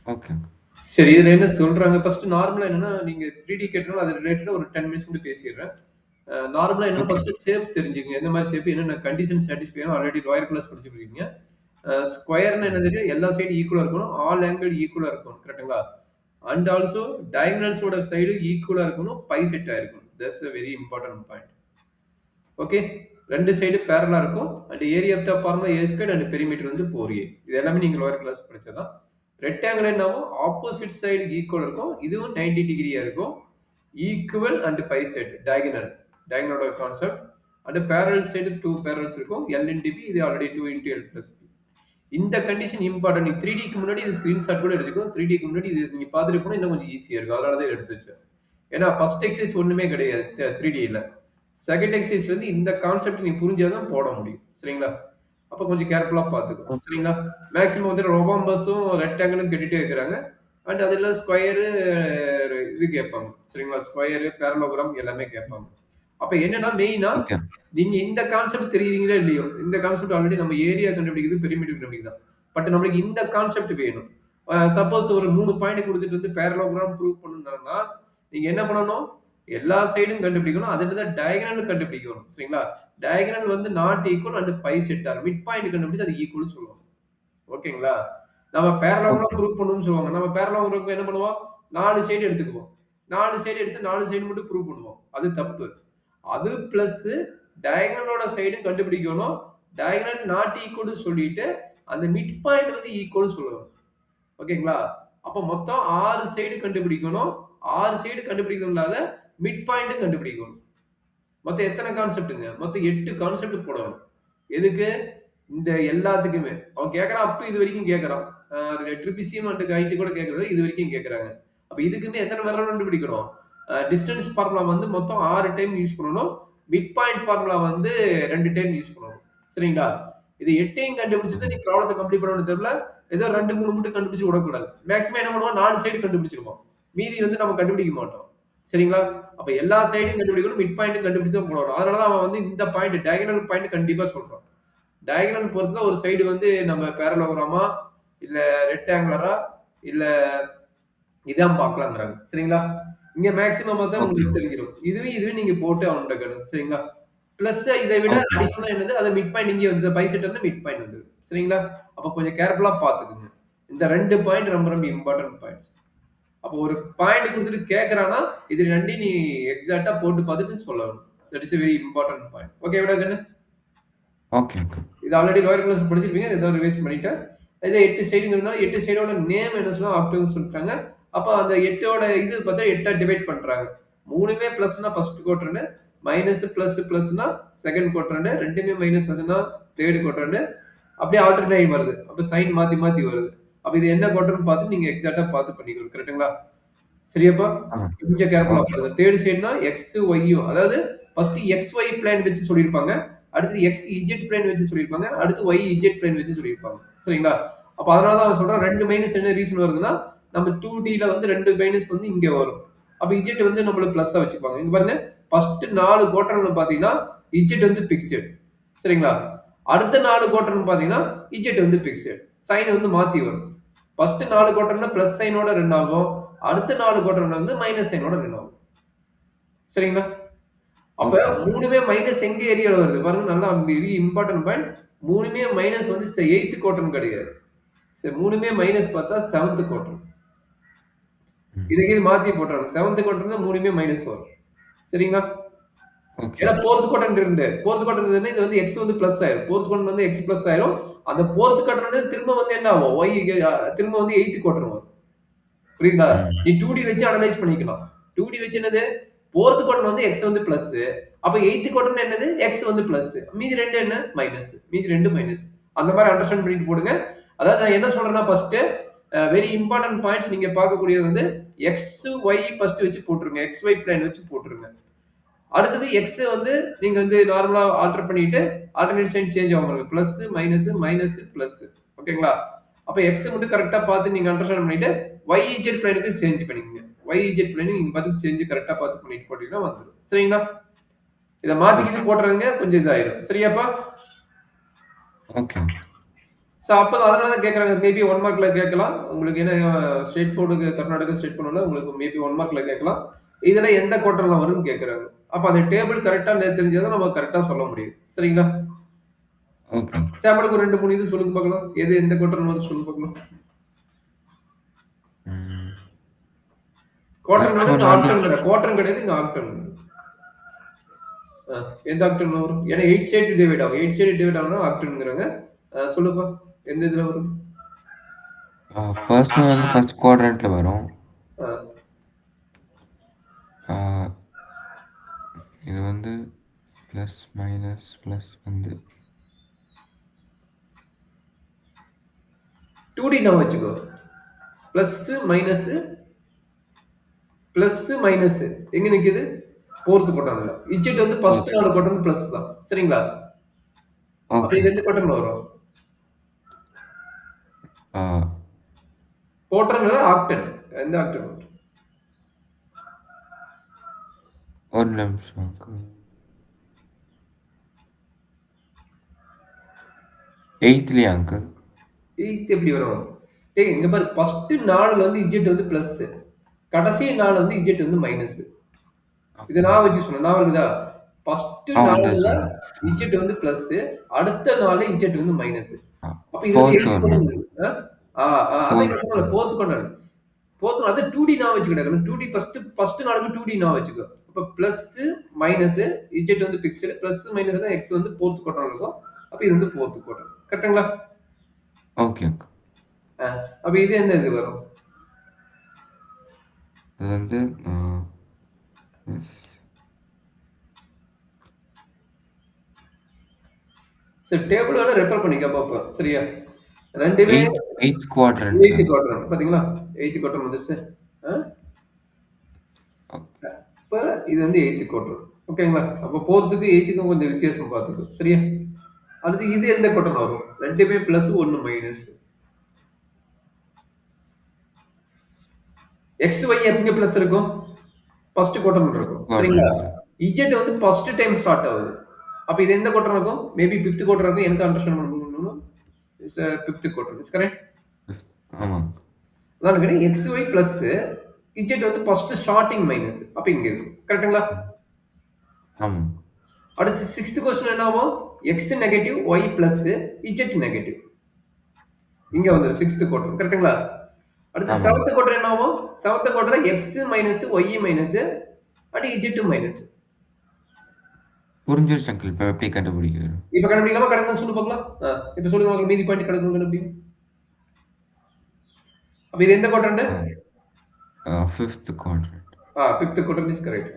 Okay. சரி. இதுல என்ன சொல்றாங்க, ஃபர்ஸ்ட் நார்மலா என்னன்னா, நீங்க 3D கேட்டனால அது ரிலேட்டடா ஒரு 10 மினிட்ஸ் மட்டும் பேசிர்றேன். நார்மலா என்னன்னா, ஓகே. ஃபர்ஸ்ட் ஷேப் தெரிஞ்சுக்கங்க. எந்த மாரி ஷேப், என்னென்ன கண்டிஷன் சாட்டிஸ்ஃபை ஆகும். ஆல்ரெடி லாயர் கிளாஸ் படிச்சிருக்கீங்க. ஸ்கொயர்னா ம். என்னது? எல்லா சைடும் ஈக்குவலா இருக்கணும். ஆல் ஆங்கிள் ஈக்குவலா இருக்கணும். கரெக்ட்டுங்களா? அண்ட் ஆல்சோ டயகனல்ஸோட சைடு ஈக்குவலா இருக்கணும். பை செட் ஆயிருக்கணும். That's a very important point. Okay. 2 side பேரலா இருக்கும். And area of the formula a square and perimeter வந்து 4a. இது எல்லாமே நீங்க லோயர் கிளாஸ் படிச்சது தான். ரெக்டாங்கிள் என்னாகும்? ஆப்போசிட் சைடு ஈக்குவல் இருக்கும். இதுவும் 90 டிகிரியா இருக்கும். Equal and by set diagonal. டயகனலோட concept. And parallel side 2 parallels இருக்கும். L into B இது already 2 into L plus B. இந்த கண்டிஷன் இம்பார்ட்டன்ட். நீங்க 3Dக்கு முன்னாடி இது ஸ்கிரீன்ஷாட் கூட எடுத்துக்கோ. 3Dக்கு முன்னாடி இது நீங்க பார்த்துட்டு போனா இன்னும் கொஞ்சம் ஈஸியா இருக்கும். அதனால தான் எடுத்து வச்சேன். ஏன்னா ஃபர்ஸ்ட் எக்ஸர்சைஸ் ஒண்ணுமே கிடையாது 3Dல. செகண்ட் எக்ஸர்சைஸ்ல இருந்து இந்த கான்செப்ட் நீ புரிஞ்சாதான் போட முடியும். சரிங்களா? அப்ப கொஞ்சம் கேர்ஃபுல்லா பார்த்துக்கோ. ஓகே. சரிங்களா? மேக்ஸிமம் வந்து ரொபாம்பஸும் ரெக்டாங்கிளும் கேட்டுட்டே இருக்கிறாங்க. அண்ட் அதுல ஸ்கொயரு இது கேட்பாங்க. சரிங்களா? ஸ்கொயரு, பேரலோகிராம் எல்லாமே கேட்பாங்க. அப்ப என்னன்னா மெயினா ஓகே. நீங்க இந்த கான்செப்ட் தெரியுறீங்களோ இல்லையோ, இந்த கான்செப்ட் ஆல்ரெடி நம்ம ஏரியா கண்டுபிடிக்கிறது, பெரிமீட்டர் கண்டுபிடிக்கிறது தான். பட் நம்மளுக்கு இந்த கான்செப்ட் வேணும். சப்போஸ் ஒரு 3 பாயிண்ட் குடுத்துட்டு வந்து பேரலோகிராம் ப்ரூவ் பண்ணணும்னா, நீங்க என்ன பண்ணணும்? எல்லா சைடும் கண்டுபிடிக்கணும். அதுல தான் டயகனல் கண்டுபிடிக்கணும். சரிங்களா? டயகனல் வந்து not equal and by set R. Mid point கண்டுபிடிச்சு அது ஈக்குவல்னு சொல்லுவாங்க. ஓகேங்களா? நம்ம பேரலோகிராம் ஓகே. ப்ரூவ் பண்ணணும்னு சொல்லுவாங்க. நம்ம பேரலோகிராம்க்கு என்ன பண்ணுவோம்? 4 சைடு எடுத்துக்குவோம். 4 சைடு எடுத்து 4 சைடு மட்டும் ப்ரூவ் பண்ணுவோம். அது தப்பு. அது பிளஸ் டயகனலோட சைடும் கண்டுபிடிக்கணும். டயகனல் நாட் ஈக்குவல்னு சொல்லிட்டு அந்த மிட் பாயிண்ட் வந்து ஈக்குவல்னு சொல்லணும். ஓகேங்களா? அப்ப மொத்தம் 6 சைடு கண்டுபிடிக்கணும். 6 சைடு கண்டுபிடிக்கிறதுனால மிட் பாயிண்ட்டும் கண்டுபிடிக்கணும். மொத்தம் எத்தனை கான்செப்ட்ங்க? மொத்தம் 8 கான்செப்ட் போடணும். எதுக்கு? இந்த எல்லாத்துக்குமே. அவன் கேட்கறான் அப் டூ இது வரைக்கும் கேட்கறான். ட்ரிபிசியம் அண்ட் ஹைட் கூட கேட்கறது இது வரைக்கும் கேட்கறாங்க. அப்ப இதுக்குமே எத்தனை தடவை கண்டுபிடிக்கணும்? டிஸ்டன்ஸ் ஃபார்முலா வந்து மொத்தம் 6 டைம் யூஸ் பண்ணணும். மிட் பாயிண்ட் ஃபார்முலா வந்து 2 டைம் யூஸ் பண்ணணும். சரிங்களா? இது 8யும் கண்டுபிடிச்சிட்டு நீ ம். ப்ராப்ளத்த கம்ப்ளீட் பண்ணணும்னு தெரியல. ஏதோ 2, 3 மட்டும் கண்டுபிடிச்சு விடக்கூடாது. மேக்ஸிமம் என்ன பண்ணுவோம்? 4 சைடு கண்டுபிடிச்சிருவோம். மீதி வந்து நம்ம கண்டுபிடிக்க மாட்டோம். சரிங்களா? அப்ப எல்லா சைடும் கண்டுபிடிக்கணும். மிட் பாயிண்ட்டும் கண்டுபிடிச்சு தான் போடணும். அதனால தான் அவன் வந்து இந்த பாயிண்ட் டயகனல் பாயிண்ட் கண்டிப்பா சொல்றான். டயகனல் பொறுத்து தான் ஒரு சைடு வந்து நம்ம பேரலோகிராமா, இல்ல ரெக்டாங்குலரா, இல்ல இதான் பார்க்கலாங்கிறாங்க. சரிங்களா? இங்க மேக்ஸிமம் பார்த்தா ஓகே. உங்களுக்கு தெரிஞ்சிரும். இதுவே நீங்க போட்டு அவன்ட்ட கேளுங்க. சரிங்களா? பிளஸ் இதை விட ஓகே. அடிஷனலா என்னது? அது மிட் பாயிண்ட் இங்கே வந்து பைசெட் வந்து மிட் பாயிண்ட் வந்துரும். சரிங்களா? அப்ப கொஞ்சம் கேர்ஃபுல்லா பார்த்துக்குங்க. இந்த 2 பாயிண்ட் ரொம்ப ரொம்ப இம்பார்ட்டன்ட் பாயிண்ட்ஸ். அப்போ ஒரு பாயிண்ட் குடுத்துட்டு கேட்கறான்னா, இது 2யும் நீ எக்ஸாக்ட்டா போட்டு பார்த்துட்டு சொல்லணும். That is a very important point. ஓகேவாடா கண்ணு? ஓகே. ஓகே. இது ஆல்ரெடி லோயர் கிளாஸ் படிச்சிருப்பீங்க. ஏதோ ரிவைஸ் பண்ணிட்டேன். இத 8 சைடுங்கிறதுனால 8 சைடோட நேம் என்ன சொல்லுவாங்க? ஆக்டேவ்னு சொல்லிட்டாங்க. அப்ப அந்த 8ஓட இது பார்த்தா 8ஆ டிவைட் பண்றாங்க. 3மே பிளஸ்னா ஃபர்ஸ்ட் குவாட்ரண்ட், மைனஸ் பிளஸ் பிளஸ்னா செகண்ட் குவாட்ரண்ட், 2மே மைனஸ் ஆச்சுன்னா தேர்ட் குவாட்ரண்ட். அப்படியே ஆல்டர்னேட் ஆகி வருது. அப்ப சைன் மாத்தி மாத்தி வருது. அப்ப இது என்ன குவாட்ரண்ட் பார்த்து நீங்க எக்ஸாக்ட்டா பார்த்து பண்ணிக்கணும். கரெக்ட்டுங்களா? சரியாப்பா? ஆ. கொஞ்சம் கேர்ஃபுல்லா ஓகே. பாருங்க. தேர்ட் சைடுனா எக்ஸ், ஒய்யும். அதாவது ஃபர்ஸ்ட் எக்ஸ், ஒய் பிளேன் வச்சு சொல்லியிருப்பாங்க. அடுத்து எக்ஸ், இஜெட் பிளேன் வச்சு சொல்லியிருப்பாங்க. அடுத்து ஒய், இஜெட் பிளேன் வச்சு சொல்லியிருப்பாங்க. சரிங்களா? அப்ப அதனால தான் அவன் சொல்றான் 2 மைனஸ் என்ன ரீசன் வருதுன்னா, நம்ம 2Dல வந்து 2 மைனஸ் வந்து இங்க வரும். அப்ப இஜெட் வந்து நம்மளுக்கு பிளஸ்ஸா வச்சுப்பாங்க. இங்க பாருங்க, ஃபர்ஸ்ட் 4 குவாட்ரண்ட்ல பார்த்தீங்கன்னா, இஜெட் வந்து பிக்ஸ்டு. சரிங்களா? அடுத்த 4 குவாட்ரண்ட் பார்த்தீங்கன்னா, இஜெட் வந்து பிக்ஸ்டு. சைன் வந்து மாத்தி வரும். ஃபர்ஸ்ட் 4 குவாட்ரண்ட்ல பிளஸ் சைனோட ரன் ஆகும். அடுத்த 4 குவாட்ரண்ட்ல வந்து மைனஸ் சைனோட ரன் ஆகும். சரிங்களா? அப்ப ஓகே. 3மே மைனஸ் எங்க ஏரியால வருது? பாருங்க நல்லா வெரி இம்பார்ட்டன்ட் பாயிண்ட். 3மே மைனஸ் வந்து 8த் குவாட்ரண்ட் கிடையாது. சரி 3மே மைனஸ் பார்த்தா 7த் குவாட்ரண்ட். ம். இதுக்கு இது மாத்தி போட்டுறாங்க. 7த் குவாட்ரண்ட் தான் 3மே மைனஸ் வரும். சரிங்களா? ஓகே. ஏன்னா 4த் குவாட்ரண்ட் இருந்து 4த் குவாட்ரண்ட் இருந்ததுன்னா இது வந்து x வந்து பிளஸ் ஆயிரும். 4த் குவாட்ரண்ட் வந்து x பிளஸ் ஆயிரும். அந்த 4த் குவாட்ரண்ட் திரும்ப வந்து என்ன ஆகும்? y திரும்ப வந்து 8த் குவாட்ரண்ட் வரும். புரியுதா? ம். நீ 2D வச்சு அனலைஸ் பண்ணிக்கலாம். 2D வச்சு என்னது? 4த் குவாட்ரண்ட் வந்து x வந்து பிளஸ். அப்ப 8த் குவாட்ரண்ட் என்னது? x வந்து பிளஸ். மீதி 2 என்ன? மைனஸ். மீதி 2 மைனஸ். அந்த மாதிரி அண்டர்ஸ்டாண்ட் பண்ணிட்டு போடுங்க. அதாவது நான் என்ன சொல்றேன்னா ஃபர்ஸ்ட் வெரி இம்பார்ட்டன்ட் பாயிண்ட்ஸ் நீங்க பார்க்கக்கூடியது வந்து x, y ஃபர்ஸ்ட் வச்சு போட்டுருங்க. xy பிளேன் வச்சு போட்டுருங்க. அடுத்தது x வந்து நீங்க வந்து நார்மலா ஆல்டர் பண்ணிட்டு ஆல்டர்னேட் சைன் சேஞ்ச் ஆகும் உங்களுக்கு. Plus, minus, minus, plus. ஓகேங்களா? அப்ப x மட்டும் கரெக்ட்டா பார்த்து நீங்க அண்டர்ஸ்டாண்ட் பண்ணிட்டு y z பிளேனுக்கு சேஞ்ச் பண்ணிக்கங்க. y z பிளேன் நீங்க பார்த்து சேஞ்ச் கரெக்ட்டா பார்த்து பண்ணிட்டு போட்டீங்கன்னா வந்துரும். சரிங்களா? இத ஓகே. மாத்திக்கிட்டு போட்டுறதுங்க கொஞ்சம் இதாயிரும். சரியாப்பா? ஓகே. ஸோ அப்போ அதனால தான் கேட்குறாங்க. மேபி 1 மார்க்ல கேட்கலாம். உங்களுக்கு ஏன்னா ஸ்டேட் போர்டுக்கு கர்நாடகா ஸ்டேட் போர்டுனால உங்களுக்கு மேபி 1 மார்க்ல கேட்கலாம். இதுல எந்த குவார்டர்ல வரும்னு கேட்குறாங்க. அப்ப அந்த டேபிள் கரெக்ட்டா தெரிஞ்சா தான் நம்ம கரெக்ட்டா சொல்ல முடியும். சரிங்களா? ஓகே. சாம்பிளுக்கு ஒரு 2, 3 இது சொல்லுங்க பார்க்கலாம். எது எந்த குவார்டர்ல வருது சொல்லுங்க பார்க்கலாம். ஃபர்ஸ்ட் குவார்டர்னால ஒன் இங்க வந்து ஆக்டல் கிடையாது. குவார்டர் கிடையாது, இங்க ஆக்டல். எந்த ஆக்டல் வரும்? ஏன்னா 8 ஸ்டேட் டிவைட் ஆகும். 8 ஸ்டேட் டிவைட் ஆகும்னா ஆக்டல்ங்கிறாங்க. சொல்லுப்பா. எந்த இதுல வரும்? ஃபர்ஸ்ட் ஒன் வந்து ஃபர்ஸ்ட் குவாட்ரண்ட்ல வரும். ஆ. இது வந்து ப்ளஸ் மைனஸ் ப்ளஸ் வந்து 2D நான் வச்சுக்கோ. பிளஸ் மைனஸ் பிளஸ் மைனஸ் எங்க நிக்குது? ஃபோர்த் குவாட்ரன்ட்ல. இஜெட் வந்து ஃபர்ஸ்ட் 4 குவாட்ரன்ட் பிளஸ் தான். சரிங்களா? அப்ப ஓகே. இது எந்த குவாட்ரன்ட்ல வரும்? குவாட்ரன்ட்ல ஆக்டன். எந்த ஆக்டன்? ஒரு நிமிஷம் uncle. 8th uncle. 8th எப்படி வரும்? டேய் இங்க பாரு ஃபர்ஸ்ட் 4ல வந்து இஜெட் வந்து பிளஸ். கடைசி 4 வந்து இஜெட் வந்து மைனஸ். இது நான் வச்சு சொன்னேன். நான் இருக்குதா? ஃபர்ஸ்ட் 4ல வந்துச்சு. இஜெட் வந்து பிளஸ், அடுத்த 4 இஜெட் வந்து மைனஸ். அப்ப இது வந்து ஃபோர்த் 8 ஒன் குவாட்ரன்ட். அதான் இங்க சொன்னேன் ஃபோர்த் ஃபோர்த் குவாட்ரன்ட். ஃபோர்த் அது 2D நான் வச்சுக்கிட்டேன். 2D ஃபர்ஸ்ட் 4க்கு 2D நான் வச்சுக்கோ. அப்ப பிளஸ் மைனஸ் இஜெட் வந்து பிக்ஸ்டு பிளஸ் மைனஸ்னா எக்ஸ் வந்து ஃபோர்த் குவாட்ரன்ட் இருக்கும். அப்ப இது வந்து ஃபோர்த் குவாட்ரன்ட். கரெக்ட்டுங்களா? Okay uncle. அப்ப இது என்ன இது வரும்? இது வந்து சரி டேபிள் வேணா ரெஃபர் பண்ணிக்க பாப்போம். சரியா? ரெண்டுமே 8th குவாட்ரண்ட் 8th குவாட்ரன்ட் பாத்தீங்களா? 8th குவாட்ரன்ட் வந்துருச்சு. இப்ப இது வந்து 8th குவாட்ரன்ட். ஓகேங்களா? அப்ப 4த்துக்கு 8த்துக்கும் கொஞ்சம் வித்தியாசம் பார்த்துக்கோ. சரியா? அடுத்து இது எந்த குவாட்ரன்ட் வரும்? ரெண்டுமே பிளஸ் 1 மைனஸ். எக்ஸ் ஒய் எங்க பிளஸ் இருக்கும்? ஃபர்ஸ்ட் குவாட்ரன்ட் இருக்கும். சரிங்களா? இஜெட் வந்து ஃபர்ஸ்ட் டைம் ஸ்டார்ட் ஆகுது. அப்ப இது எந்த குவாட்ரன்ட் இருக்கும்? மேபி 5th குவார்டர் இருக்கும். எனக்கு அண்டர்ஸ்டாண்ட் பண்ணனும். Is 5th quarter. Is correct? ஆமா. அதான் நினைக்கிறேன். எக்ஸ் ஒய் பிளஸ் இஜெட் வந்து ஃபர்ஸ்ட் ஸ்டார்டிங் மைனஸ். அப்ப இங்க இருக்கு. கரெக்ட்டுங்களா? ஆமா. அடுத்து 6th क्वेश्चन என்ன ஆகும்? x negative y plus z negative. இங்க வந்து 6th குவாட்ரண்ட். கரெக்ட்டுங்களா? அடுத்து 7th குவாட்ரண்ட் என்ன ஆகும்? 7th quadrant x minus y minus and z minus. புரிஞ்சிருச்சு அங்கிள். இப்ப எப்படி கண்டுபிடிக்கிறது? இப்ப கண்டுபிடிக்கலாமா? கடந்து சொல்லு பார்க்கலாம். இப்ப சொல்லுங்க உங்களுக்கு மீதி பாயிண்ட் கடந்து கண்டுபிடிங்க. அப்ப இது எந்த quadrant? 5th quadrant. 5th quadrant is correct.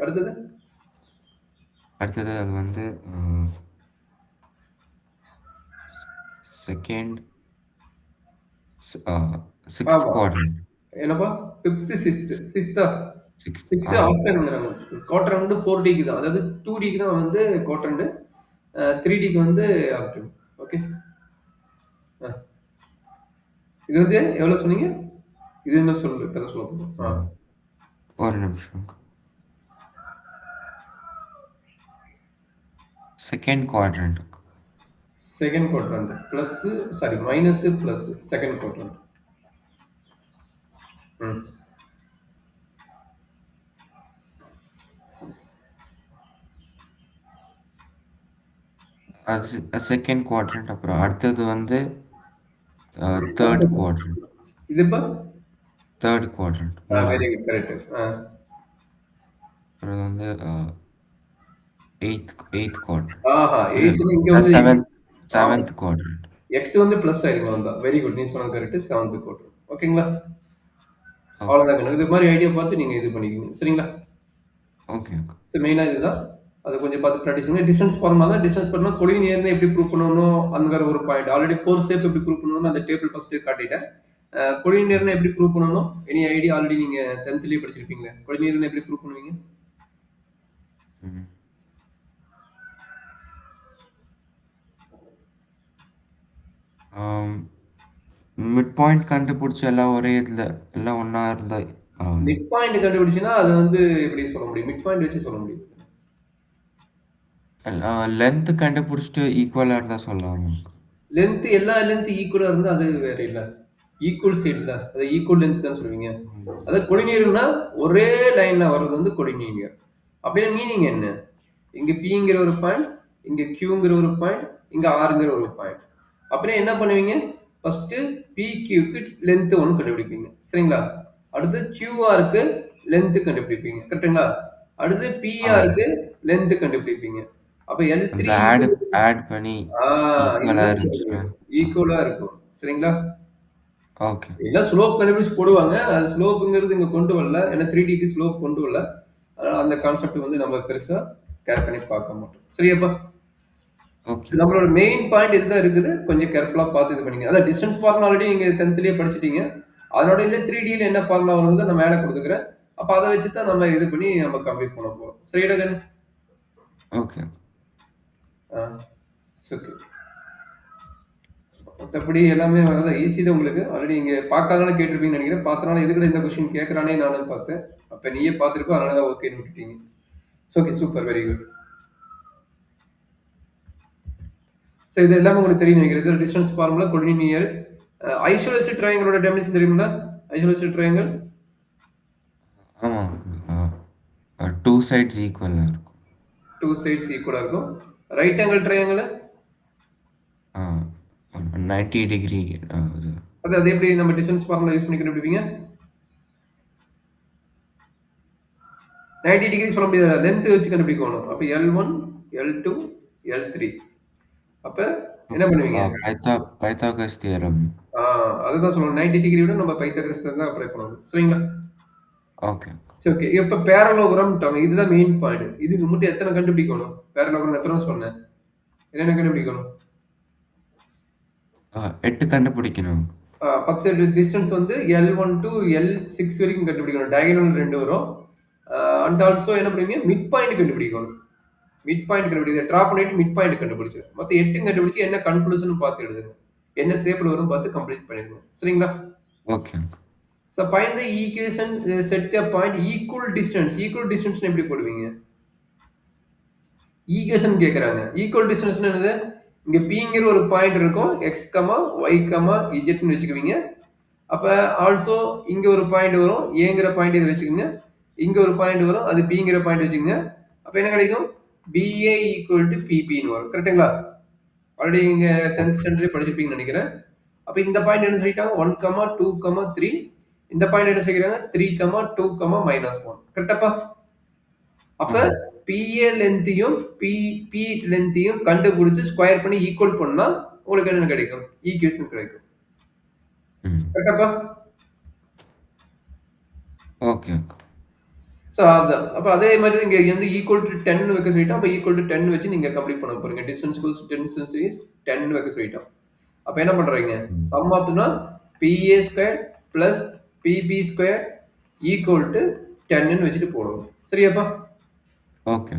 அடுத்தது அது வந்து செகண்ட் 6th குவாட்ரண்ட். என்னப்பா? 5th 6th 6th ஆக்டன்ங்கறாங்க. குவாட்ரண்ட் 4Dக்கு தான். அதாவது 2Dக்கு தான் வந்து குவாட்ரண்ட். 3Dக்கு வந்து ஆக்டன். ஓகே. இது வந்து எவ்வளவு சொன்னீங்க? இது என்ன சொல்லுங்க? தர சொல்லுங்க. ஒரு நிமிஷம். Second quadrant. Second quadrant plus sorry minus plus second quadrant. அது செகண்ட் குவாட்ரண்ட். அப்புறம் அடுத்தது வந்து தேர்ட் குவாட்ரண்ட். இதுப்பா third quadrant. Very good correct. அப்புறம் வந்து 8th குவாட்ரண்ட். 8th இங்க வந்து 7th குவாட்ரண்ட். x வந்து பிளஸ் ஆயிருக்கும் வந்தா. Very good. நீ சொன்னது கரெக்ட். 7th quadrant. ஓகேங்களா? அவ்வளவுதான். இது மாதிரி ஐடியா பார்த்து நீங்க இது பண்ணிக்கங்க. சரிங்களா? ஓகே. சோ மெயினா இதுதான். அதை கொஞ்சம் பார்த்து ப்ராக்டிஸ் பண்ணுங்க. டிஸ்டன்ஸ் ஃபார்முலா தான். டிஸ்டன்ஸ் ஃபார்முலா கொலினியர்னு எப்படி ப்ரூவ் பண்ணணும் அங்கற ஒரு பாயிண்ட். ஆல்ரெடி ஃபோர் ஷேப் எப்படி ப்ரூவ் பண்ணனும்னு அந்த டேபிள் ஃபர்ஸ்ட் காட்டிட்டேன். கொலினியர்னு எப்படி ப்ரூவ் பண்ணனும்? எனி ஐடியா ஆல்ரெடி நீங்க 10th லயே படிச்சிருப்பீங்களே. கொலினியர்னு எப்படி ப்ரூவ் பண்ணுவீங்க? மிட் பாயிண்ட் கண்டுபிடிச்சு எல்லாம் ஒரே இதுல எல்லாம் ஒண்ணா இருந்தா மிட் பாயிண்ட் கண்டுபிடிச்சினா அது வந்து எப்படி சொல்ல முடியும்? மிட் பாயிண்ட் வச்சு சொல்ல முடியும். லென்த் கண்டுபிடிச்சிட்டு ஈக்குவலா இருந்தா சொல்லலாம். லென்த் எல்லா லென்த் ஈக்குவலா இருந்தா அது வேற இல்ல. ஈக்குவல் சைடுல. அது ஈக்குவல் லென்த் தான் சொல்லுவீங்க. ம். அதாவது கொடிநீர்னா ஒரே லைன்ல வர்றது வந்து கொடிநீர். அப்படின்னா மீனிங் என்ன? இங்க Pங்கிற ஒரு பாயிண்ட், இங்க Qங்கிற ஒரு பாயிண்ட், இங்க Rங்கிற ஒரு பாயிண்ட். அப்படின்னா என்ன பண்ணுவீங்க? ஃபர்ஸ்ட் PQக்கு லென்த் ஒன்னு கண்டுபிடிப்பீங்க. சரிங்களா? அடுத்து QRக்கு லென்த் கண்டுபிடிப்பீங்க. கரெக்ட்டுங்களா? அடுத்து ஆ. PRக்கு லென்த் கண்டுபிடிப்பீங்க. அப்ப அந்த L3 ஆட் பண்ணி ஆ ஈக்குவலா இதுதான் இருந்துச்சுன்னா ஆ. ஈக்குவலா இருக்கும். சரிங்களா? ஓகே. எல்லாம் ஸ்லோப் கண்டுபிடிச்சு போடுவாங்க. அது ஸ்லோப்ங்கிறது இங்க கொண்டு வரல. ஏன்னா 3Dக்கு ஸ்லோப் கொண்டு வரல. அதனால அந்த கான்செப்ட் வந்து நம்ம பெருசா கேர் பண்ணி பார்க்க மாட்டோம். சரியாப்பா? ஓகே. நம்மளோட மெயின் பாயிண்ட் இதுதான் இருக்குது. கொஞ்சம் கேர்ஃபுல்லா பார்த்து இது பண்ணீங்க. அதான் டிஸ்டன்ஸ் ஃபார்முலா ஆல்ரெடி நீங்க 10த்லயே படிச்சுட்டீங்க. அதனோட இதுல 3Dல என்ன ஃபார்முலா வரும்ன்றத நான் மேல குடுத்துக்கிறேன். அப்ப அத வச்சு தான் நம்ம இது பண்ணி நம்ம கம்ப்ளீட் பண்ண போறோம். சரியாடா கண்ணு? ஓகே. ஆ. ஓகே. மத்தபடி எல்லாமே அதான் ஈஸி தான் உங்களுக்கு. ஆல்ரெடி நீங்க பார்க்காதனால கேட்டிருப்பீங்கன்னு நெனைக்கிறேன். பார்த்தனால எதுக்குடா இந்த கொஸ்டின் கேட்கறானே நானும் பார்த்தேன். அப்ப நீயே பார்த்திருப்ப. அதனால தான் ஓகேன்னு விட்டுட்டீங்க. Okay. Super. Very good. So இது எல்லாமே உங்களுக்கு தெரியும் நினைக்கிறேன். இது டிஸ்டன்ஸ் ஃபார்முலா, கொலினியர். ஐசோலேட்டட் ட்ரையாங்கிளோட டெஃபினிஷன் தெரியுங்களா? Isolated triangle. ஆமா. ஆ 2 சைட்ஸ் ஈக்குவலா இருக்கும். 2 சைட்ஸ் ஈக்குவலா இருக்கும். Right angle triangle. ஆ 90 டிகிரி இது. அது எப்படி நம்ம டிஸ்டன்ஸ் ஃபார்முலா யூஸ் பண்ணி கண்டுபிடிப்பீங்க? 90 டிகிரி சொல்ல முடியாது. லென்த் வச்சு கண்டுபிடிக்கணும். அப்ப L1, L2, L3. அப்ப என்ன பண்ணுவீங்க? Pythagoras theorem. அதுதான் சொல்லணும். 90 டிகிரி விட நம்ம பைத்தாகரஸ் தான் அப்ளை பண்ணணும். சரிங்களா? ஓகே. சரி ஓகே. இப்ப பேரலோகிராம்ட்டாங்க. இதுதான் மெயின் பாயிண்ட். இதுக்கு மட்டும் எத்தனை கண்டுபிடிக்கணும்? பேரலோகிராம் எத்தனை சொன்னேன்? என்னென்ன கண்டுபிடிக்கணும்? 8 கண்டுபிடிக்கணும். 10 டிஸ்டன்ஸ் வந்து L1 to L6 வரைக்கும் கண்டுபிடிக்கணும். டயகனல் 2 வரும். அண்ட் ஆல்சோ என்ன பண்ணுவீங்க? மிட் பாயிண்ட் கண்டுபிடிக்கணும். மிட் பாயிண்ட் கண்டுபிடிக்க டிரா பண்ணிட்டு மிட் பாயிண்ட் கண்டுபிடிச்சிரு. மொத்தம் 8 கண்டுபிடிச்சு என்ன கன்க்ளூஷன் பார்த்து எழுதுங்க. என்ன ஷேப்ல வரும் பார்த்து கம்ப்ளீட் பண்ணிடுங்க. சரிங்களா? Okay. So find the equation set a point equal distance. Equal distance எப்படி போடுவீங்க? ஈக்குவேஷன் கேக்குறாங்க. ஈக்குவல் டிஸ்டன்ஸ் என்னது? இங்க Pங்கிற ஒரு பாயிண்ட் இருக்கும். X, Y, Z ன்னு வச்சுக்குவீங்க. அப்ப ஆல்சோ இங்க ஒரு பாயிண்ட் வரும். Aங்கிற பாயிண்ட் இத வச்சுக்கோங்க. இங்க ஒரு பாயிண்ட் வரும். அது Bங்கிற பாயிண்ட் வச்சுக்கோங்க. அப்ப என்ன கிடைக்கும்? BA equal to PP ன்னு வரும். கரெக்ட்டுங்களா? ஆல்ரெடி நீங்க 10th ஸ்டாண்டர்ட்லயே படிச்சிருப்பீங்கன்னு நினைக்கிறேன். அப்ப இந்த பாயிண்ட் என்ன சொல்லிட்டாங்க? 1, 2, 3. இந்த பாயிண்ட் என்ன சொல்லிக்கிறாங்க? 3, 2, -1. கரெக்டாப்பா? அப்ப ஆமா. PA லென்த்தையும் PP லென்த்தையும் கண்டுபிடிச்சு ஸ்கொயர் பண்ணி ஈக்குவல் பண்ணா உங்களுக்கு என்ன கிடைக்கும்? ஈக்குவேஷன் கிடைக்கும். ம். கரெக்டாப்பா? ஓகே. சோ அதான். அப்ப அதே மாதிரி இங்க வந்து ஈக்குவல் டு 10 வைக்க சொல்லிட்டோம். அப்ப ஈக்குவல் டு 10 வச்சு நீங்க கம்ப்ளீட் பண்ண போறீங்க. டிஸ்டன்ஸ் ஈக்குவல்ஸ் டிஸ்டன்ஸ் இஸ் 10 வைக்க சொல்லிட்டோம். அப்ப என்ன பண்றீங்க? ம். சம் ஆஃப்னா PA square plus PB square equal to 10 ன்னு வச்சுட்டு போடுவோம். சரியாப்பா? ஓகே.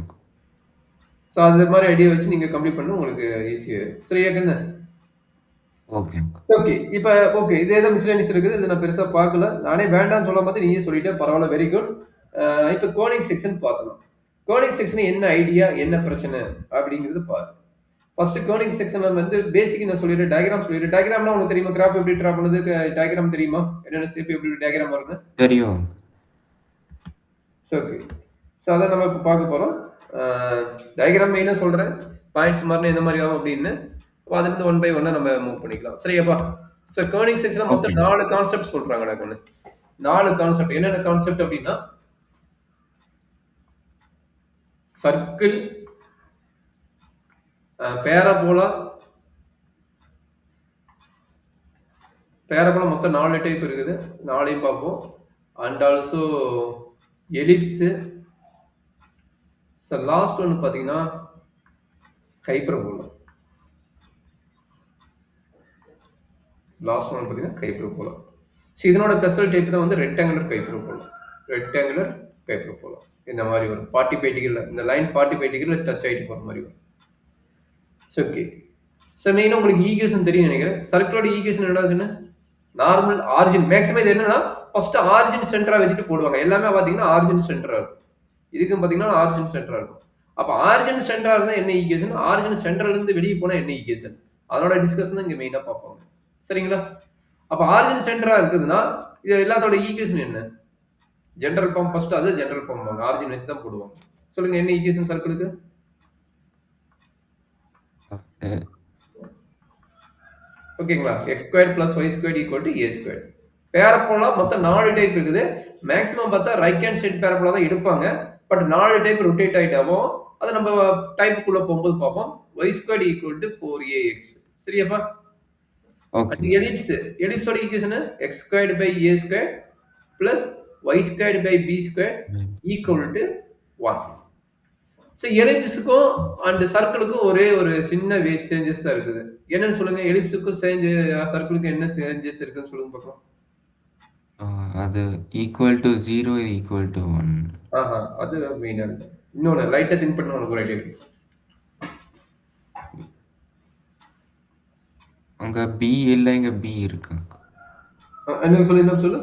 சோ அந்த மாதிரி ஐடியா வச்சு நீங்க கம்ப்ளீட் பண்ணா உங்களுக்கு ஈஸியா இருக்கும். சரியா கண்ணு? ஓகே. ஓகே. இப்ப ஓகே. இதே தான் மிஸ்லேனியஸ் இருக்குது. இத நான் பெருசா பார்க்கல. நானே வேண்டாம்னு சொல்ல மாதிரி நீயே சொல்லிட்ட. பரவாயில்ல. Very good. இப்ப கோனிங் செக்ஷன் பார்த்தலாம். கோனிங் செக்ஷன் என்ன ஐடியா? என்ன பிரச்சனை? அப்படிங்கிறது பாரு. ஃபர்ஸ்ட் கோனிங் செக்ஷன்ல வந்து பேசிக் நான் சொல்லிடுறேன். டயகிராம் சொல்லிடுறேன். டயகிராம்னா உங்களுக்கு தெரியுமா? கிராஃப் எப்படி டிரா பண்ணுது? டயகிராம் தெரியுமா? என்னென்ன ஷேப் எப்படி டயகிராம் வரும்னு? தெரியும். ஓகே. சோ அத நம்ம இப்ப பார்க்க போறோம். டயகிராம் மெயினா சொல்றேன். பாயிண்ட்ஸ் மாறினா எந்த மாதிரி ஆகும் அப்படின்னு. அதுல இருந்து 1 பை 1 நம்ம மூவ் பண்ணிக்கலாம். சரியாப்பா? சோ கோனிங் செக்ஷன்ல ஓகே. மொத்தம் 4 கான்செப்ட் சொல்றாங்கடா கண்ணு. 4 கான்செப்ட். என்னென்ன கான்செப்ட் அப்படின்னா சர்க்கிள், பேராபோலா மொத்தம் 4 டைப் இருக்குது. 4யும் பார்ப்போம். And also ellipse. So last ஒன்னு பாத்தீங்கன்னா ஹைப்பர்போலா. லாஸ்ட் ஒன் பாத்தீங்கன்னா ஹைப்பர்போலா. சோ இதனோட ஸ்பெஷல் டைப் தான் வந்து ரெக்டாங்குலர் ஹைப்பர்போலா. Rectangular hyperbola. இந்த மாதிரி வரும். 45 டிகிரில இந்த லைன் 45 டிகிரில டச் ஆயிட்டு போற மாதிரி வரும். ஓகே. சோ மெயினா உங்களுக்கு ஈக்குவேஷன் தெரியும் நினைக்கிறேன். சர்க்கிளோட ஈக்குவேஷன் என்னதுன்னு? Normal origin. மேக்ஸிமம் இது என்னன்னா ஃபர்ஸ்ட் ஆரிஜின் சென்டரா வச்சுட்டு போடுவாங்க. எல்லாமே பாத்தீங்கன்னா ஆரிஜின் சென்டரா இருக்கும். இதுக்கும் பாத்தீங்கன்னா ஆரிஜின் சென்டரா இருக்கும். அப்ப ஆரிஜின் சென்டரா இருந்தா என்ன ஈக்குவேஷன்? ஆரிஜின் சென்டர்ல இருந்து வெளிய போனா என்ன ஈக்குவேஷன்? அதோட டிஸ்கஷன் தான் இங்க மெயினா பார்ப்பாங்க. சரிங்களா? அப்ப ஆரிஜின் சென்டரா இருக்குதுன்னா, இது எல்லாத்தோட ஈக்குவேஷன் என்ன? ஜெனரல் ஃபார்ம் ஃபர்ஸ்ட் அது ஜெனரல் ஃபார்ம் ஆரிஜின் வச்சு தான் போடுவாங்க. சொல்லுங்க என்ன ஈக்குவேஷன் சர்க்கிளுக்கு? அ ஓகேங்களா? X square plus y square equal to a square. Parabola மொத்தம் 4 டைப் இருக்குது. மேக்ஸிமம் பார்த்தா ரைட் ஹேண்ட் சைடு பேரபோலா தான் எடுப்பாங்க. பட் 4 டைப் ரொட்டேட் ஆயிட்டாவும் அதை நம்ம டைப்புக்குள்ள போகும்போது பார்ப்போம். Y square equal to 4ax. சரியாப்பா? ஓகே. அது எலிப்ஸ். எலிப்ஸோட equation x squared by a square plus y squared by b square equal to 1. So எலிப்ஸுக்கும் அண்ட் சர்க்கிளுக்கும் ஒரே ஒரு சின்ன சேஞ்சஸ் தான் இருக்குது. என்னன்னு சொல்லுங்க? எலிப்ஸுக்கும் சர்க்கிளுக்கும் என்ன சேஞ்சஸ் இருக்குன்னு சொல்லுங்க பார்க்கலாம். அது ஈக்குவல் டு 0 இது ஈக்குவல் டு 1. ஆஹா, அது மெயினா இருக்கு. இன்னொன்னு லைட்டா திங்க் பண்ண உனக்கு ஒரு ஐடியா இருக்கு. அங்க பி இல்ல, இங்க பி இருக்கு. என்ன சொல்லு.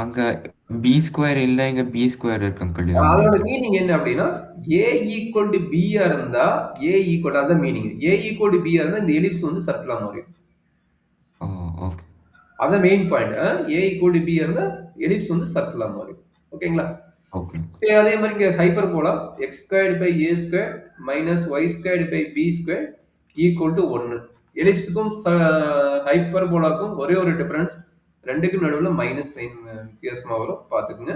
அங்க பி ஸ்கொயர் இல்ல, இங்க பி ஸ்கொயர் இருக்கு அங்கிள். அதோட மீனிங் என்ன அப்படின்னா ஏ ஈக்குவல் டு பியா இருந்தா ஏ ஈக்குவல் அதான் மீனிங். ஏ ஈக்குவல் டு பியா இருந்தா இந்த எலிப்ஸ் வந்து சர்க்கிளா மாறிடும். Oh okay. அதான் main point. A equal to பியா இருந்தா எலிப்ஸ் வந்து சர்க்கிளா மாறிடும். ஓகேங்களா? ஓகே. சரி, அதே மாதிரி இங்க hyperbola x squared by a square minus y squared by b square equal to 1. எலிப்ஸுக்கும் ஹைப்பர் போலாக்கும் ஒரே ஒரு டிஃபரன்ஸ், ரெண்டுக்கும் நடுவில் மைனஸ் சைன் வித்தியாசமா வரும், பார்த்துக்குங்க.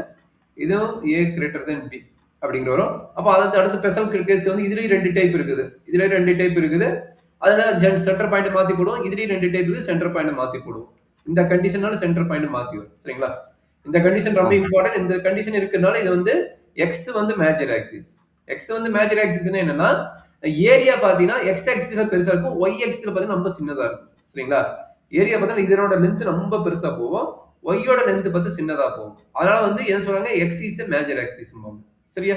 இதுவும் ஏ கிரேட்டர் தென் பி அப்படிங்கிற வரும். அப்போ அதை அடுத்து ஸ்பெஷல் கேஸ் வந்து இதுலயும் 2 டைப் இருக்குது. இதுலயும் 2 டைப் இருக்குது. அதனால சென்டர் பாயிண்ட் மாத்தி போடுவோம். இதுலயும் 2 டைப் இருக்குது. சென்டர் பாயிண்ட் மாத்தி போடுவோம். இந்த கண்டிஷனால சென்டர் பாயிண்ட் மாத்தி வரும். சரிங்களா? இந்த கண்டிஷன் ரொம்ப இம்பார்ட்டன்ட். இந்த கண்டிஷன் இருக்கனால இது வந்து எக்ஸ் வந்து மேஜர் ஆக்சிஸ். எக்ஸ் வந்து மேஜர் ஆக்சிஸ்னா என்னன்னா ஏரியா பாத்தீங்கன்னா எக்ஸ் ஆக்சிஸ்ல பெருசா இருக்கும், ஒய் ஆக்சிஸ்ல பாத்தீங்கன்னா ரொம்ப சின்னதா இருக்கும். சரிங்களா? ஏரியா பார்த்தா இதனோட லென்த் ரொம்ப பெருசா போகும், ஒய்யோட லென்த் பார்த்து சின்னதா போகும். அதனால வந்து என்ன சொல்றாங்க எக்ஸ் இஸ் மேஜர் ஆக்சிஸ். சரியா?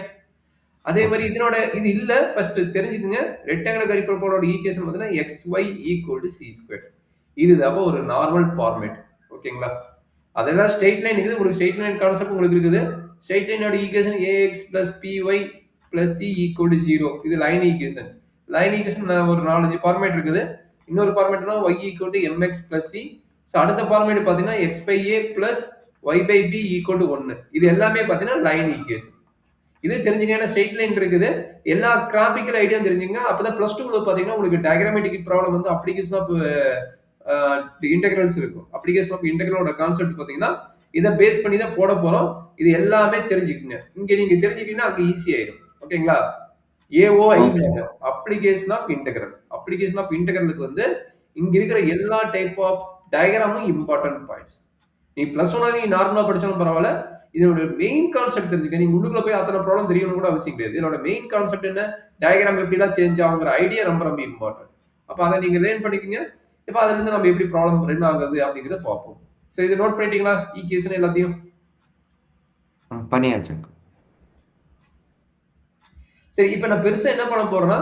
அதே மாதிரி இதனோட இது இல்ல, ஃபர்ஸ்ட் தெரிஞ்சுக்கங்க. ரெக்டாங்குலர் ஹைப்பர்போலாவோட ஈக்குவேஷன் பார்த்தீங்கன்னா xy equal to c square. இதுதான் ஒரு நார்மல் ஃபார்மேட். ஓகேங்களா? அதெல்லாம் ஸ்ட்ரெயிட் லைன் இருக்குது. உங்களுக்கு ஸ்ட்ரெயிட் லைன் கான்செப்ட் உங்களுக்கு இருக்குது. ஸ்ட்ரெயிட் லைனோட equation ax plus py plus c equal to 0. இது லைன் ஈக்குவேஷன். லைன் ஈக்குவேஷன் ஒரு 4-5 ஃபார்மேட் இருக்குது. இன்னொரு ஃபார்மேட்னா y equal to mx plus c. So அடுத்த ஃபார்மேட் பார்த்தீங்கன்னா x by a plus y by b equal to 1. இது எல்லாமே பார்த்தீங்கன்னா லைன் ஈக்குவேஷன். இது தெரிஞ்சுங்க. ஸ்ட்ரெயிட் லைன் இருக்குது. எல்லா கிராபிக்கல் ஐடியா தெரிஞ்சுங்க. அப்பதான் பிளஸ் 2 பார்த்தீங்கன்னா உங்களுக்கு டயக்ராமேட்டிக் ப்ராப்ளம் வந்து அப்ளிகேஷன் ஆஃப் இன்டெகிரல்ஸ் இருக்கும். அப்ளிகேஷன் ஆஃப் இன்டெகிரலோட கான்செப்ட் பார்த்தீங்கன்னா இதை பேஸ் பண்ணி தான் போட போறோம். இது எல்லாமே தெரிஞ்சுக்குங்க. இங்க நீங்க தெரிஞ்சுக்கிட்டீங்கன்னா அங்க ஈஸி ஆயிடும். ஓகேங்களா? AOI application of integral. Application of இன்டெகிரலுக்கு வந்து இங்க இருக்கிற எல்லா டைப் ஆஃப் டயக்ராமும் இம்பார்ட்டன்ட் பாயிண்ட்ஸ். நீ பிளஸ் 1 நீ நார்மலா படிச்சாலும் பரவாயில்ல, இதோட மெயின் கான்செப்ட் தெரிஞ்சுக்க. நீங்க உள்ளுக்குள்ள போய் அத்தனை ப்ராப்ளம் தெரியணும் கூட அவசியம் கிடையாது. இதோட மெயின் கான்செப்ட் என்ன, டயக்ராம் எப்படிலாம் சேஞ்ச் ஆகுங்கிற ஐடியா ரொம்ப ரொம்ப இம்பார்ட்டன்ட். அப்ப அதை நீங்க லேர்ன் பண்ணிக்கங்க. இப்போ அதுல இருந்து நம்ம எப்படி ப்ராப்ளம் ரன் ஆகுது அப்படிங்கறத பார்ப்போம். சோ இதை நோட் பண்ணிட்டீங்களா? ஈக்குவேஷன் எல்லாத்தையும் பண்ணியாச்சு. சரி, இப்போ நான் பெருசா என்ன பண்ண போறேன்னா,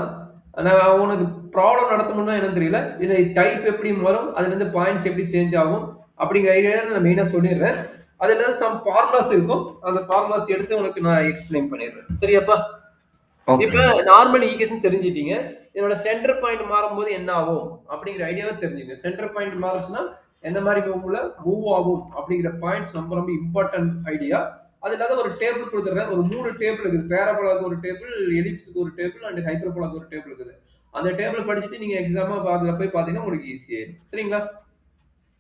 நான் உனக்கு ப்ராப்ளம் நடத்தணும்னா என்னன்னு தெரியல, இதுல டைப் எப்படி வரும், அதுல இருந்து பாயிண்ட்ஸ் எப்படி சேஞ்ச் ஆகும் அப்படிங்கிற ஐடியா நான் மெயினா சொல்லிடுறேன். அதுல சம் ஃபார்முலாஸ் இருக்கும். அந்த ஃபார்முலாஸ் எடுத்து உனக்கு நான் எக்ஸ்பிளைன் பண்ணிடுறேன். சரியாப்பா? இப்ப நார்மல் ஈக்குவேஷன் தெரிஞ்சிட்டீங்க. இதோட சென்டர் பாயிண்ட் மாறும்போது என்ன ஆகும் அப்படிங்கிற ஐடியாவை தெரிஞ்சுங்க. சென்டர் பாயிண்ட் மாறுச்சுன்னா எந்த மாதிரி மூவ் ஆகும் அப்படிங்கிற பாயிண்ட்ஸ் ரொம்ப ரொம்ப இம்பார்ட்டன்ட் ஐடியா. அது இல்லாத ஒரு டேபிள் கொடுத்துறேன். ஒரு 3 டேபிள் இருக்குது. பேராபோலாக்கு ஒரு டேபிள், எலிப்ஸுக்கு ஒரு டேபிள் அண்ட் ஹைப்பர்போலாக்கு ஒரு டேபிள் இருக்குது. அந்த டேபிள் படிச்சுட்டு நீங்க எக்ஸாமா அதுல போய் பாத்தீங்கன்னா உங்களுக்கு ஈஸி ஆயிடும். சரிங்களா?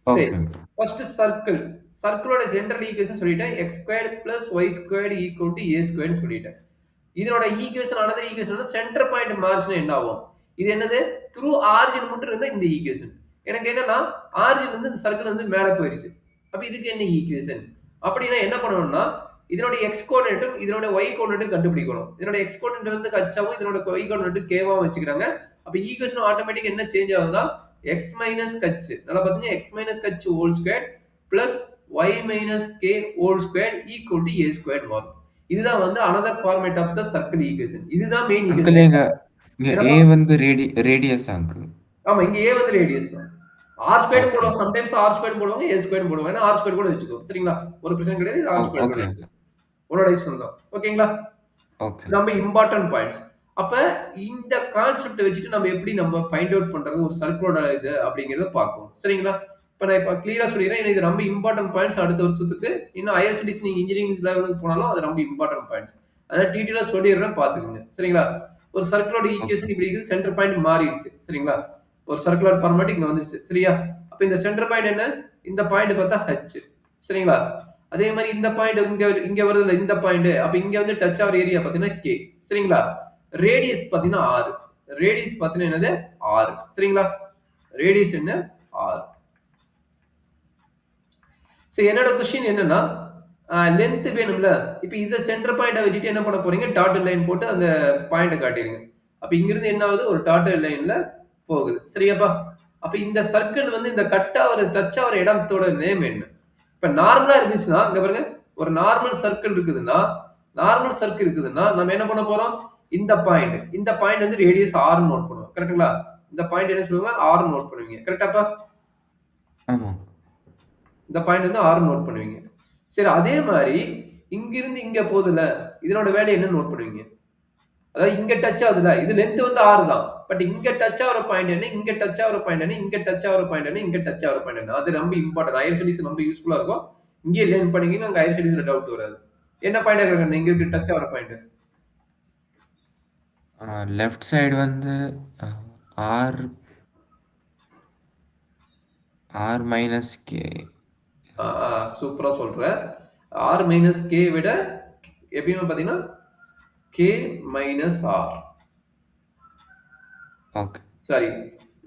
சரி, ஃபர்ஸ்ட் சர்க்கிள். சர்க்கிளோட ஜெனரல் ஈக்குவேஷன் சொல்லிட்டேன். x squared plus y squared equal to a squared சொல்லிட்டேன். இதனோட equation another equation centre point margin என்ன ஆகும்? இது என்னது? த்ரூ ஆரிஜின் மட்டும் இருந்தா இந்த ஈக்குவேஷன். எனக்கு என்னன்னா ஆரிஜின் வந்து இந்த சர்க்கிள் வந்து மேல போயிருச்சு. அப்ப இதுக்கு என்ன ஈக்குவேஷன் அப்படின்னா என்ன பண்ணணும்னா இதனோட எக்ஸ் கோஆர்டினேட்டும் இதனோட y கோஆர்டினேட்டும் கண்டுபிடிக்கணும். இதனோட எக்ஸ் கோஆர்டினேட் வந்து ஹச்சாவும் இதனோட y கோஆர்டினேட் கேவாவும் வச்சுக்கிறாங்க. அப்ப ஈக்குவேஷன் ஆட்டோமேட்டிக் என்ன சேஞ்ச் ஆகுதுன்னா x மைனஸ் h, நல்லா பாத்தீங்க, x minus h whole square plus y minus k whole square equal to a square வரும். இதுதான் வந்து another format of the circle equation. இதுதான் மெயின் ஈக்குவேஷன். இங்க a வந்து ரேடியஸ் ஆங்கு. ஆமா, இங்க a வந்து ரேடியஸ் தான். r ஸ்கொயர் போடுவாங்க. சம்டைம்ஸ் r ஸ்கொயர் போடுவாங்க, a ஸ்கொயர் போடுவாங்க. ஏன்னா r ஸ்கொயர் கூட வெச்சுக்கோ. சரிங்களா? ஒரு பிரச்சனை கிடையாது. r ஸ்கொயர் கூட. உங்களோட இஷ்டம் தான். ஓகேங்களா? ஓகே. நம்ம இம்பார்ட்டன்ட் பாயிண்ட்ஸ். அப்ப இந்த கான்செப்ட்ட வச்சுட்டு நம்ம எப்படி நம்ம ஃபைண்ட் அவுட் பண்றது ஒரு சர்க்கிளோட இது அப்படிங்கிறத பார்க்கணும். சரிங்களா? இப்ப நான் கிளியரா சொல்லிடுறேன். ஏன்னா இது ரொம்ப இம்பார்ட்டன்ட் பாயிண்ட்ஸ் அடுத்த வருஷத்துக்கு. இன்னும் ஹையர் ஸ்டடீஸ் நீங்க இன்ஜினியரிங் லெவலுக்கு போனாலும் அது ரொம்ப இம்பார்ட்டன்ட் பாயிண்ட்ஸ். அதான் டீட்டெயிலா சொல்லிடுறேன் பார்த்துக்கங்க. சரிங்களா? ஒரு சர்க்கிளோட ஓகே. ஈக்குவேஷன் இப்படி இருக்குது. சென்டர் பாயிண்ட் மாறிடுச்சு. சரிங்களா? ஒரு சர்க்குலர் ஃபார்மேட் இங்க வந்துருச்சு. சரியா? அப்ப இந்த சென்டர் பாயிண்ட் என்ன? இந்த பாயிண்ட் பார்த்தா H. சரிங்களா? அதே மாரி இந்த பாயிண்ட் இங்க இங்க வருதுல்ல இந்த பாயிண்ட். அப்ப இங்க வந்து டச் ஆவர் ஏரியா பார்த்தீங்கன்னா K. சரிங்களா? ரேடியஸ் பார்த்தீங்கன்னா R. ரேடியஸ் பார்த்தீங்கன்னா என்னது? R. சரிங்களா? ரேடியஸ் என்ன? R. சரி என்னோட கொஸ்டின் என்னன்னா, லென்த் வேணும்ல. இப்ப இத சென்டர் பாயிண்ட்ட வச்சுட்டு என்ன பண்ண போறீங்க? டாட்டட் லைன் போட்டு அந்த பாயிண்ட்ட காட்டிருங்க. அப்ப இங்கிருந்து என்ன ஆகுது? ஒரு டாட்டட் லைன்ல போகுது. சரியாப்பா? அப்ப இந்த சர்க்கிள் வந்து இந்த கட் ஆவற, டச் ஆவற இடத்தோட நேம் என்ன? இப்ப நார்மலா இருந்துச்சுன்னா, இங்க பாருங்க. ஒரு நார்மல் சர்க்கிள் இருக்குதுன்னா, நம்ம என்ன பண்ண போறோம்? இந்த பாயிண்ட் வந்து ரேடியஸ் R ன்னு நோட் பண்ணுவோம். கரெக்ட்டுங்களா? இந்த பாயிண்ட் என்ன சொல்லுவாங்க? R ன்னு நோட் பண்ணுவீங்க. கரெக்ட்டாப்பா? ஆமா. இந்த பாயிண்ட் வந்து 6 நோட் பண்ணுவீங்க. சரி அதே மாரி இங்கிருந்து இங்க போதுல்ல, இதனோட வேல்யூ என்னன்னு நோட் பண்ணுவீங்க? அதாவது இங்க டச் ஆகுதுல்ல, இது லென்த் வந்து 6 தான். பட் இங்க டச் ஆகுற பாயிண்ட் என்ன? இங்க டச் ஆகுற பாயிண்ட் என்ன? இங்க டச் ஆகுற பாயிண்ட் என்ன? இங்க டச் ஆகுற பாயிண்ட் என்ன? அது ரொம்ப இம்பார்ட்டன்ட். ஹையர் ஸ்டடீஸ் ரொம்ப யூஸ்ஃபுல்லா இருக்கும். இங்கேயே லேர்ன் பண்ணிக்கங்க. அங்க ஹையர் ஸ்டடீஸ்ல டவுட் வராது. என்ன பாயிண்ட் இருக்கு? இங்க இருக்கு டச் ஆகுற பாயிண்ட். லெஃப்ட் சைடு வந்து ஆர் ஆர் மைனஸ் கே. சூப்பரா சொல்ற. R மைனஸ் K விட எப்பயுமே பார்த்தீங்கன்னா, K மைனஸ் R. ஓகே. சரி.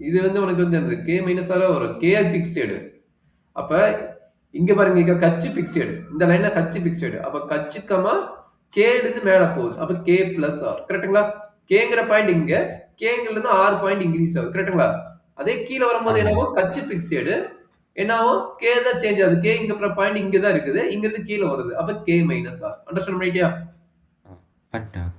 இது வந்து உனக்கு வந்து என்னது? K மைனஸ் ஆரா வரும். K fixed. அப்ப இங்க பாருங்க இங்க கட்சி பிக்ஸ்டு. இந்த லைன்ல கட்சி பிக்ஸ்டு. அப்ப கட்சி கமா K ல இருந்து மேல போகுது. அப்ப K பிளஸ் R. கரெக்ட்டுங்களா? Kங்கிற பாயிண்ட் இங்க. Kங்கில இருந்து R பாயிண்ட் இன்கிரீஸ் ஆகுது. கரெக்ட்டுங்களா? அதே கீழ வரும்போது ஆமா. என்னாகும்? கட்சி பிக்ஸ்டு. என்னாகும்? K தான் சேஞ்ச் ஆகுது. Kங்கிற பாயிண்ட் இங்க தான் இருக்குது. இங்க இருந்து கீழ வருது. அப்ப K மைனஸ் R. அண்டர்ஸ்டாண்ட் பண்ணிட்டியா? பண்ணிட்டேன்.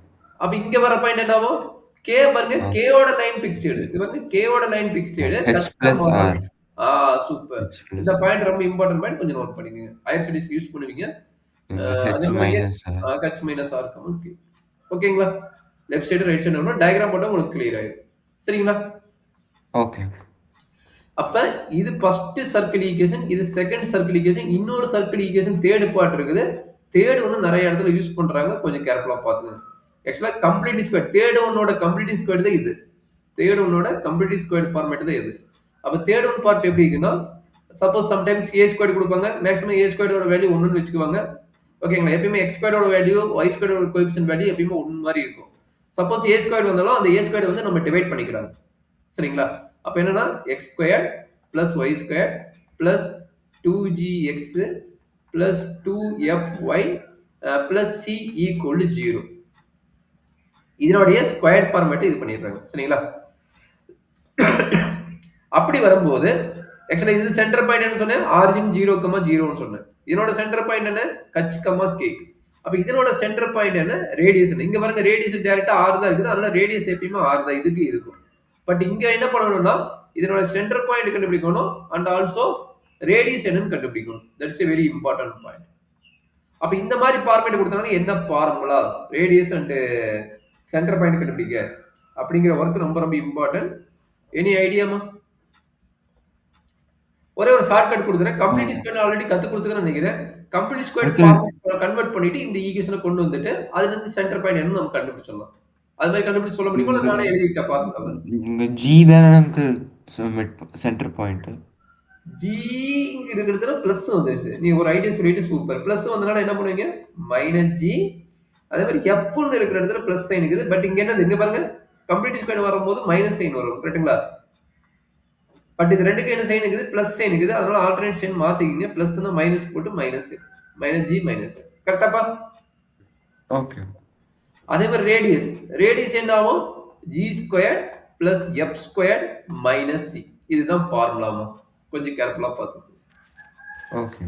அப்ப இங்க வர பாயிண்ட் என்னாகும்? K பாருங்க ஆ. K ஓட லைன் பிக்ஸ்டு. இது வந்து K ஓட லைன் பிக்ஸ்டு. ஹெச் பிளஸ் கஸ்டமா ஆர். சூப்பர். ஹெச் இந்த பிளஸ் ஆர். பாயிண்ட் ரொம்ப இம்பார்ட்டன்ட் பாயிண்ட் கொஞ்சம் நோட் பண்ணிக்கங்க. ஹையர் ஸ்டடீஸ் யூஸ் பண்ணுவீங்க. இங்க அதே ஹெச் மாரி minus r. H minus r comma k. ஓகேங்களா? லெஃப்ட் சைடு, ரைட் சைடு வரணும். டயகிராம் போட்டா உங்களுக்கு கிளியர் ஆயிடும். சரிங்களா? ஓகே. அப்ப இது ஃபர்ஸ்ட் சர்க்கிள் ஈக்குவேஷன், இது செகண்ட் சர்க்கிள் ஈக்குவேஷன், இன்னொரு சர்க்கிள் ஈக்குவேஷன் தேர்ட் பார்ட் இருக்குது. தேர்ட் ஒன்னு நிறைய இடத்துல யூஸ் பண்றாங்க. கொஞ்சம் கேர்ஃபுல்லா பாத்துக்கங்க. ஆக்சுவலா கம்ப்ளீட் ஸ்கொயர் தேர்ட் ஒன்னோட கம்ப்ளீட் ஸ்கொயர் தான் இது. தேர்ட் ஒன்னோட கம்ப்ளீட் ஸ்கொயர் ஃபார்மேட் தான் இது. அப்ப தேர்ட் ஒன் பார்ட் எப்படி இருக்குன்னா, சப்போஸ் சம்டைம்ஸ் a ஸ்கொயர் கொடுப்பாங்க. மேக்ஸிமம் a ஸ்கொயரோட வேல்யூ 1ன்னு வச்சுக்குவாங்க. ஓகேங்களா? எப்பயுமே x ஸ்கொயரோட வேல்யூ, y ஸ்கொயரோட கோஎஃபிஷியன்ட் வேல்யூ எப்பயுமே 1 மாதிரி இருக்கும். சப்போஸ் a ஸ்கொயர் வந்தாலும் அந்த a ஸ்கொயர் வந்து நம்ம டிவைட் பண்ணிக்கிறாங்க. சரிங்களா? அப்ப என்னன்னா x square plus y square plus 2gx plus 2fy plus c equal to 0. இதனுடைய ஸ்கொயர் ஃபார்மேட் இது பண்ணிடுறாங்க. சரிங்களா? அப்படி வரும்போது ஆக்சுவலா இது சென்டர் பாயிண்ட் என்ன சொன்னேன்? ஆரிஜின் 0,0ன்னு சொன்னேன். இதனோட சென்டர் பாயிண்ட் என்ன? h, k. அப்ப இதனோட சென்டர் பாயிண்ட் என்ன? ரேடியஸ். இங்க பாருங்க ரேடியஸ் டைரக்டா r தான் இருக்குது. அதனால ரேடியஸ் எப்பயுமே r தான் இதுக்கு இருக்கும். பட் இங்க என்ன பண்ணணும்னா இதனோட சென்டர் பாயிண்ட் கண்டுபிடிக்கணும் அண்ட் ஆல்சோ ரேடியஸ் என்னன்னு கண்டுபிடிக்கணும். That's a very important point. அப்ப இந்த மாதிரி ஃபார்மேட் கொடுத்தாங்கன்னா என்ன formula? Radius and centre point கண்டுபிடிக்க அப்படிங்கிற ஒர்க் ரொம்ப ரொம்ப இம்பார்ட்டன்ட். எனி ஐடியாமா? ஒரே ஒரு ஷார்ட்கட் கொடுத்துறேன். கம்ப்ளீட் ஸ்கொயர் ஆல்ரெடி கத்து கொடுத்துக்கிறேன்னு நினைக்கிறேன். கம்ப்ளீட் ஸ்கொயர் ஃபார்மேட் கன்வெர்ட் பண்ணிட்டு இந்த ஈக்குவேஷனை கொண்டு வந்துட்டு அதுல இருந்து சென்டர் பாயிண்ட் என்ன நம்ம கண்டுபிடிச்சிடலாம். அது மாதிரி கண்டுபிடிச்சு சொல்ல முடியுமா? இங்க நானே எழுதிக்கிட்ட பாத்துக்கலாம். இங்க ஜி தானே அங்கிள் சென்டர் பாயிண்ட். ஜி இருக்கிறதுல பிளஸ் வந்துருச்சு. நீ ஒரு ஐடியா சொல்லிட்டு சூப்பர். பிளஸ் வந்தனால என்ன பண்ணுவீங்க? Minus G. அதே மாதிரி எஃப்னு இருக்கிற இடத்துல பிளஸ் சைன் இருக்குது. பட் இங்க என்னது? இங்க பாருங்க கம்ப்ளீட் ஸ்கொயர் வரும்போது மைனஸ் சைன் வரும். கரெக்ட்டுங்களா? பட் இது ரெண்டுக்கு என்ன சைன் இருக்குது? பிளஸ் சைன் இருக்குது. அதனால ஆல்டர்னேட் சைன் மாத்திக்கிங்க. பிளஸ்னா மைனஸ் போட்டு மைனஸ் மைனஸ் ஜி மைனஸ். கரெக்டாப்பா? ஓகே. அதே மாதிரி ரேடியஸ். ரேடியஸ் என்ன ஆகும்? G square plus f square minus c. இதுதான் ஃபார்முலாமா. கொஞ்சம் கேர்ஃபுல்லா பார்த்துக்கோங்க. Okay.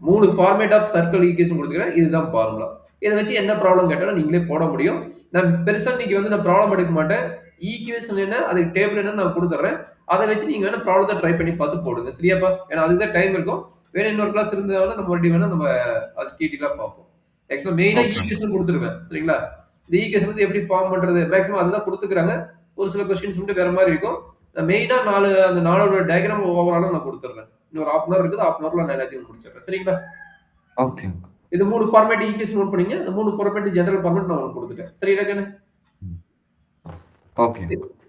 3 format of circle equation கொடுத்துக்கிறேன். இதுதான் ஃபார்முலா. இதை வச்சு என்ன ப்ராப்ளம் கேட்டாலும் நீங்களே போட முடியும். நான் பெருசா இன்னைக்கு வந்து நான் ப்ராப்ளம் எடுக்க மாட்டேன். ஈக்குவேஷன் என்ன, அதுக்கு டேபிள் என்னன்னு நான் கொடுத்துறேன். அதை வச்சு நீங்க வேணா ப்ராப்ளத்தை ட்ரை பண்ணி பார்த்து போடுங்க. சரியாப்பா? ஏன்னா அதுக்கு தான் டைம் இருக்கும். வேற இன்னொரு கிளாஸ் இருந்தாலும் நம்ம மறுபடியும் வேணா நம்ம அது டீட்டெயிலா பார்ப்போம். ஆக்சுவலா மெயினா ஓகே. ஈக்குவேஷன் கொடுத்துருவேன். சரிங்களா? இந்த ஈக்குவேஷன் வந்து எப்படி ஃபார்ம் பண்றது மேக்ஸிமம் அதுதான் கொடுத்துக்கிறாங்க. ஒரு சில கொஸ்டின்ஸ் மட்டும் வேற மாதிரி இருக்கும். மெயினா அந்த 4ஓட டயக்ராம் ஓவராலும் நான் கொடுத்துட்றேன். இன்னொரு ஹாஃப் அன் ஹவர் இருக்குது. ஹாஃப் அன் ஹவர்ல நான் எல்லாத்தையும் முடிச்சிடுறேன். சரிங்களா? ஓகே. இது 3 ஃபார்மேட் ஈக்குவேஷன் நோட் பண்ணீங்க. இந்த 3 ஃபார்மேட் ஜெனரல் ஃபார்மேட் நான் உங்களுக்கு கொடுத்துட்டேன். சரிடா கண்ணு? ம். ஓகே.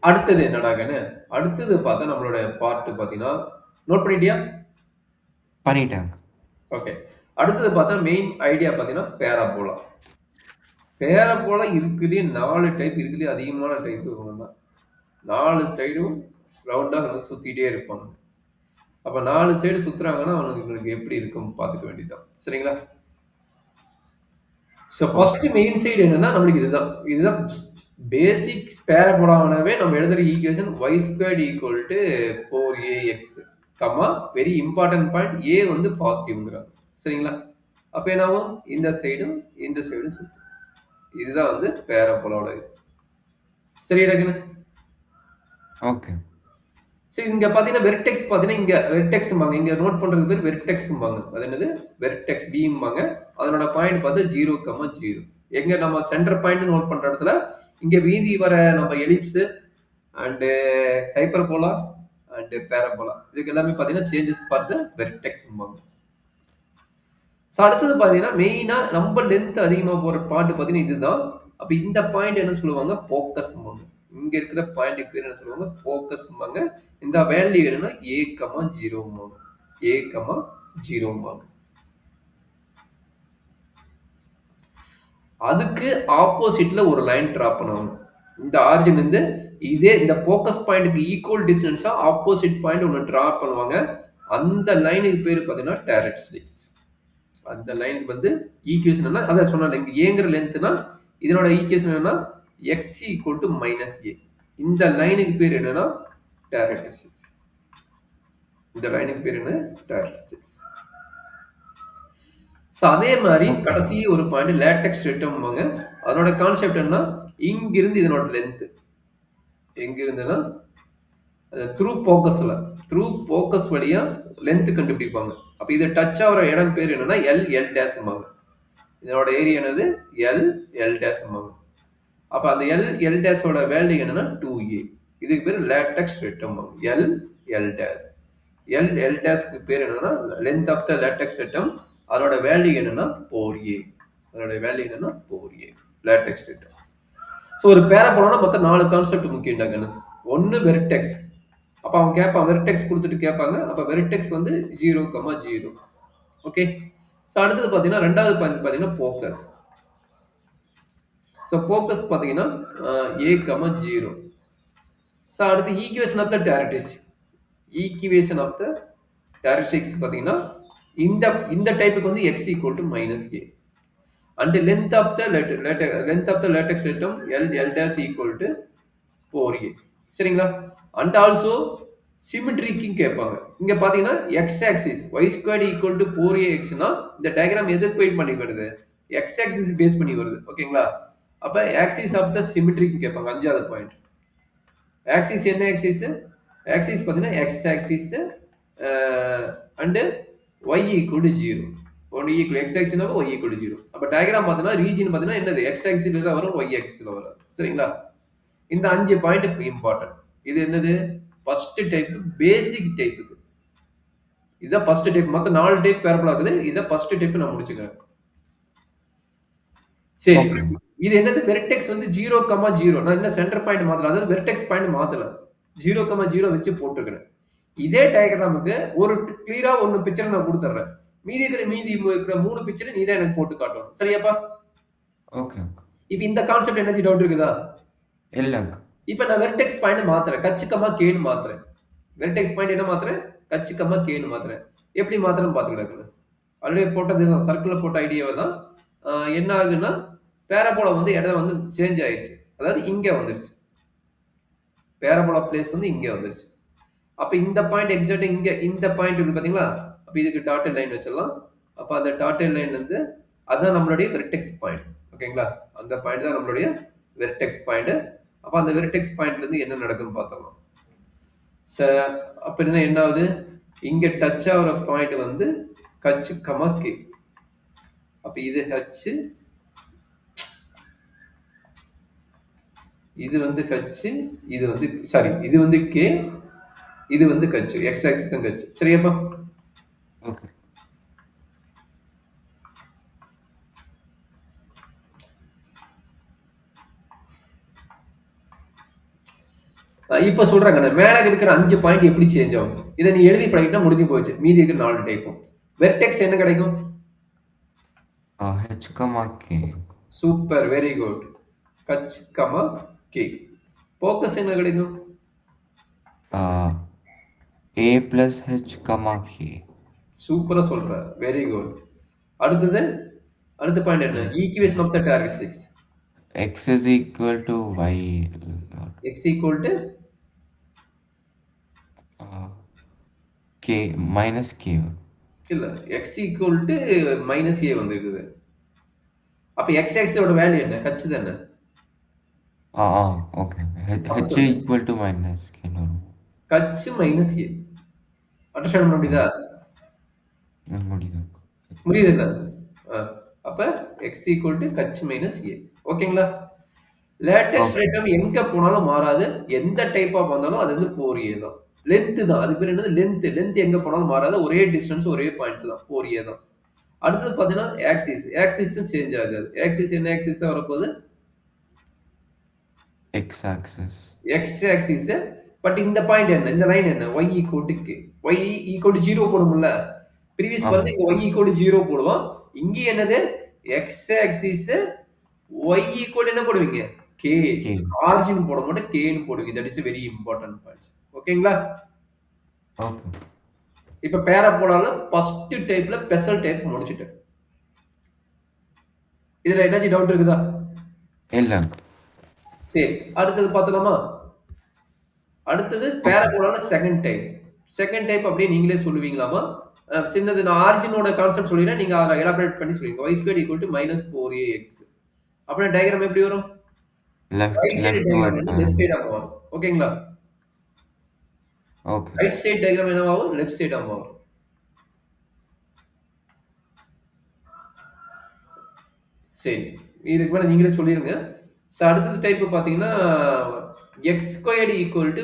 அடுத்தது என்னடா கண்ணு? அடுத்தது பார்த்தா நம்மளோட பார்ட் பார்த்தீங்கன்னா நோட் பண்ணிட்டியா? பண்ணிட்டேங்க. ஓகே. அடுத்தது பார்த்தா மெயின் ஐடியா பார்த்தீங்கன்னா பேராபோலா. பேராபோலா இருக்குறதுலயே 4 டைப் இருக்குறதுலயே அதிகமான டைப் இவங்க தான். 4 சைடும் ரவுண்டா வந்து சுத்திட்டே இருப்பாங்க. அப்ப 4 சைடு சுத்துறாங்கன்னா அவனுங்களுக்கு எப்படி இருக்கும்னு பார்த்துக்க வேண்டியதுதான். சரிங்களா? ஸோ ஃபர்ஸ்ட் மெயின் சைடு என்னன்னா நம்மளுக்கு இதுதான். இதுதான் பேசிக் பேராபோலாவே நம்ம எழுதுற equation y squared equal to 4ax comma very important point a வந்து பாசிட்டிவ்ங்கிறாங்க. சரிங்களா? அப்ப என்னாகும் இந்த சைடும் இந்த சைடும் சுத்தும். இதுதான் வந்து பேராபோலாவோட இது. சரிடா கண்ணு? ஓகே. சரி இங்க பாத்தீங்கன்னா வெர்டெக்ஸ் பாத்தீங்கன்னா இங்க வெர்டெக்ஸ்ம்பாங்க. இங்க நோட் பண்றது பேர் வெர்டெக்ஸ்ம்பாங்க. அது என்னது? வெர்டெக்ஸ் பிம்பாங்க. அதனோட பாயிண்ட் பார்த்து 0, 0. எங்க நம்ம சென்டர் பாயிண்ட் நோட் பண்ற இடத்துல இங்க மீதி வர நம்ம ellipse and hyperbola and parabola இதுக்கு எல்லாமே பாத்தீங்கன்னா சேஞ்சஸ் ஃபார் த வெர்டெக்ஸ்ம்பாங்க. ஸோ அடுத்தது பாத்தீங்கன்னா மெயினா நம்ம லென்த் அதிகமா போற பாயிண்ட் பாத்தீங்கன்னா இதுதான். அப்ப இந்த பாயிண்ட் என்ன சொல்லுவாங்க? ஃபோக்கஸ்ம்பாங்க. இங்க இருக்கிற பாயிண்ட்க்கு பேர் என்ன சொல்லுவாங்க? ஃபோக்கஸ்ம்பாங்க. இந்த வேல்யூ என்னன்னா a, 0 a, 0 அதுக்கு ஆப்போசிட்ல ஒரு லைன் டிரா பண்ணணும். இந்த ஆரிஜின் இருந்து இதே இந்த ஃபோக்கஸ் பாயிண்ட்க்கு ஈக்குவல் டிஸ்டன்ஸா ஆப்போசிட் பாயிண்ட் ஒன்னு டிரா பண்ணுவாங்க. அந்த லைனுக்கு பேர் பாத்தீங்கன்னா டைரக்ட்ரிக்ஸ். அந்த லைன் வந்து ஈக்குவேஷன் என்ன அத சொன்னேன். இங்க ஏங்கற லென்த்னா இதனோட ஈக்குவேஷன் என்னன்னா x -a. இந்த லைனுக்கு பேர் என்னன்னா டைரக்ட்ரிக்ஸ். இந்த லைனுக்கு பேர் என்ன? டைரக்ட்ரிக்ஸ். சோ அதே மாதிரி கடைசி ஒரு பாயிண்ட் லேட்டெக்ஸ் ரெட்டம்பாங்க. அதோட கான்செப்ட் என்ன? இங்க இருந்து இதனோட லென்த் எங்க இருந்துனா த்ரூ ஃபோக்கஸ் வழியா லென்த் கண்டுபிடிப்பாங்க. அப்ப இது டச் ஆகுற இடம் பேர் என்னன்னா L டேஷ்ம்பாங்க. இதனோட ஏரியா என்னது? L டேஷ்ம்பாங்க. அப்ப அந்த L டேஷோட வேல்யூ என்னன்னா 2a. இதுக்கு பேர் லேட்டெக்ஸ் ரெட்டம்பாங்க. L dash. L டேஷ்க்கு பேர் என்னன்னா லென்த் ஆஃப் த லேட்டெக்ஸ் ரெட்டம். அதோட வேல்யூ என்னன்னா 4a. அதோட வேல்யூ என்னன்னா 4a. லேட்டெக்ஸ் ரெட்டம். சோ ஒரு பேராபோலானா மொத்தம் 4 கான்செப்ட் முக்கியம்டாங்க. ஒன்னு வெர்டெக்ஸ். அப்ப அவன் கேட்பான் வெர்டெக்ஸ் கொடுத்துட்டு கேட்பாங்க. அப்ப வெர்டெக்ஸ் வந்து 0, 0. ஓகே. சோ அடுத்து பாத்தீங்கன்னா இரண்டாவது பாயிண்ட் பாத்தீங்கன்னா ஃபோக்கஸ். சோ ஃபோக்கஸ் பாத்தீங்கன்னா a, 0. சோ அடுத்து equation of the directrix. Equation of the directrix பாத்தீங்கன்னா இந்த டைப்புக்கு வந்து x -a. And length of the latex datum L dash equal to 4a. சரிங்களா? And also சிமெட்ரிக்கும் கேட்பாங்க. இங்க பாத்தீங்கன்னா x axis y squared equal to 4ax னா இந்த டயகிராம் எதை பேஸ் பண்ணி வருது? x axis பேஸ் பண்ணி வருது. ஓகேங்களா? அப்ப axis of the symmetry கேட்பாங்க. அஞ்சாவது பாயிண்ட். axis என்ன axis? axis பாத்தீங்கன்னா x axis and y equal to 0. x axis னா y equal to 0. அப்ப டயகிராம் பார்த்தீங்கன்னா ரீஜன் பார்த்தீங்கன்னா என்னது? x axis ல தான் வரும், y axis ல வரும். சரிங்களா? இந்த 5 பாயிண்ட் இம்பார்ட்டன்ட். இது என்னது? ஃபர்ஸ்ட் டைப் பேசிக் டைப்புக்கு. இதுதான் ஃபர்ஸ்ட் டைப். மத்த 4 டைப் பேரபோலா இருக்குது. இத ஃபர்ஸ்ட் டைப் நான் முடிச்சுக்கிறேன். சரி. இது என்னது? வெர்டெக்ஸ் வந்து 0, 0. நான் என்ன சென்டர் பாயிண்ட் மாத்தல. அதாவது வெர்டெக்ஸ் பாயிண்ட் மாத்தல. 0, 0 வச்சு போட்டுக்கிறேன். இதே டயகிராமுக்கு ஒரு கிளியரா ஒன்னு பிக்சர் நான் கொடுத்துறேன். மீதி இருக்கிற 3 பிக்சர் நீ தான் எனக்கு போட்டு காட்டணும். சரியாப்பா? ஓகே. இப்போ இந்த கான்செப்ட் என்ன டவுட் இருக்குதா? இல்லங்க. இப்போ நான் வெர்டெக்ஸ் பாயிண்ட் மாத்துறேன். கச்சிக்கமா கேன்னு மாத்துறேன். வெர்டெக்ஸ் பாயிண்ட் என்ன மாத்துறேன்? கச்சிக்கமா கேன்னு மாத்துறேன். எப்படி மாத்துறேன்னு பாத்துக்கிடுங்க. ஆல்ரெடி போட்டது தான் சர்க்கிள் போட்ட ஐடியாவை தான். என்ன ஆகுன்னா பேராபோலா வந்து இடம் வந்து சேஞ்ச் ஆயிடுச்சு. அதாவது இங்க வந்துருச்சு. பேராபோலா பிளேஸ் வந்து இங்க வந்துருச்சு. அப்ப இந்த பாயிண்ட் எக்ஸாக்ட்டா இங்க இந்த பாயிண்ட் இருக்கு பாத்தீங்களா? அப்ப இதுக்கு டாட்டட் லைன் வச்சிடலாம். அப்ப அந்த டாட்டட் லைன் வந்து அதான் நம்மளுடைய வெர்டெக்ஸ் பாயிண்ட். ஓகேங்களா? அந்த பாயிண்ட் தான் நம்மளுடைய வெர்டெக்ஸ் பாயிண்ட். அப்ப அந்த வெர்டெக்ஸ் பாயிண்ட்ல இருந்து என்ன நடக்கும்னு பார்த்தலாம். அப்ப என்ன ஆகுது? இங்க டச் ஆகுற பாயிண்ட் வந்து கச் கமா கே. அப்ப இது ஹச் இது வந்து ஹச், இது வந்து சாரி, இது வந்து கே, இது வந்து கச். எக்ஸ் ஆக்சிஸ் தான் கச். சரியாப்பா? ஓகே. இப்ப சொல்றேங்க. அந்த மேல இருக்கிற 5 பாயிண்ட் எப்படி சேஞ்ச் ஆகும்? இத நீ எழுதி பழகிட்டா முடிஞ்சு போச்சு. மீதி இருக்கிற 4 டைப்பும். வெர்டெக்ஸ் என்ன கிடைக்கும்? H comma k. Super, very good. கச், கமா, கே. ஃபோக்கஸ் என்ன கிடைக்கும்? A plus h comma k. சூப்பரா சொல்ற. Very good. அடுத்தது? அடுத்த பாயிண்ட் என்ன? Equation of the characteristics. X is equal to y. X equal to k minus k. இல்ல. X equal to minus a வந்திருக்குது. அப்ப எக்ஸ் ஆக்ஸிஸோட வேல்யூ என்ன? ஹச் தானே? ஓகே. அப்ப ஹெச் சொல்லு. ஈக்குவல் டு மைனஸ் கேன்னு வரும். ஹச் மைனஸ் ஏ. அண்டர்ஸ்டாண்ட் பண்ண முடியுதா? முடியுது. புரியுதுல்ல? ஆ. அப்ப x equal to h minus a. ஓகேங்களா? Latest okay. ரேட்டம் எங்க போனாலும் மாறாது. எந்த டைப் ஆஃப் வந்தாலும் அது வந்து 4A தான். லென்த் தான். அதுக்கு பேர் என்னது? லென்த். லென்த் எங்க போனாலும் மாறாது. ஒரே டிஸ்டன்ஸ், ஒரே பாயிண்ட்ஸ் தான். 4A தான். அடுத்தது பார்த்தீங்கன்னா, ஆக்சிஸ். ஆக்சிஸும் சேஞ்ச் ஆகாது. ஆக்சிஸ் என்ன ஆக்சிஸ் தான் வரப்போகுது? X axis. X axis. But இந்த பாயிண்ட் என்ன? இந்த லைன் என்ன? y equal to k. y equal to 0 போடும்ல. ப்ரீவியஸ் ஆமா. பாருங்க, இங்க y ஈக்குவல் டு 0 போடுவோம். இங்க என்னது? எக்ஸ் ஆக்சிஸ் y ஈக்குவல் என்ன போடுவீங்க? k. கே. ஆரிஜின் போட மாட்டோம், k ன்னு போடுவீங்க. That is a very important point. ஓகேங்களா? ஓகே. இப்ப பேராபோலால ஃபர்ஸ்ட் டைப்ல பெசல் டைப் முடிச்சிட்டேன். இதுல ஏதாச்சும் டவுட் இருக்குதா? இல்ல. சரி, அடுத்தது பார்த்தலாமா? அடுத்தது ஓகே. பேராபோலால செகண்ட் டைப். செகண்ட் டைப் அப்படியே நீங்களே சொல்லுவீங்களாமா? சின்னது நான் ஆரிஜினோட கான்செப்ட் சொல்லினா நீங்க அதை எலாபரேட் பண்ணி சொல்லுவீங்க. y square equal to minus 4ax. அப்புறம் டயக்ராம் எப்படி வரும்? Left right side left diagram word வந்து லெஃப்ட் பேரலல். சைடு ஆகும். ஓகேங்களா? ஓகே. ரைட் சைடு டயக்ராம் என்னவாகும்? லெஃப்ட் சைடு ஆகும். சரி, இதுக்கு மேல நீங்களே சொல்லிருங்க. ஸோ அடுத்தது டைப் பார்த்தீங்கன்னா, X squared equal to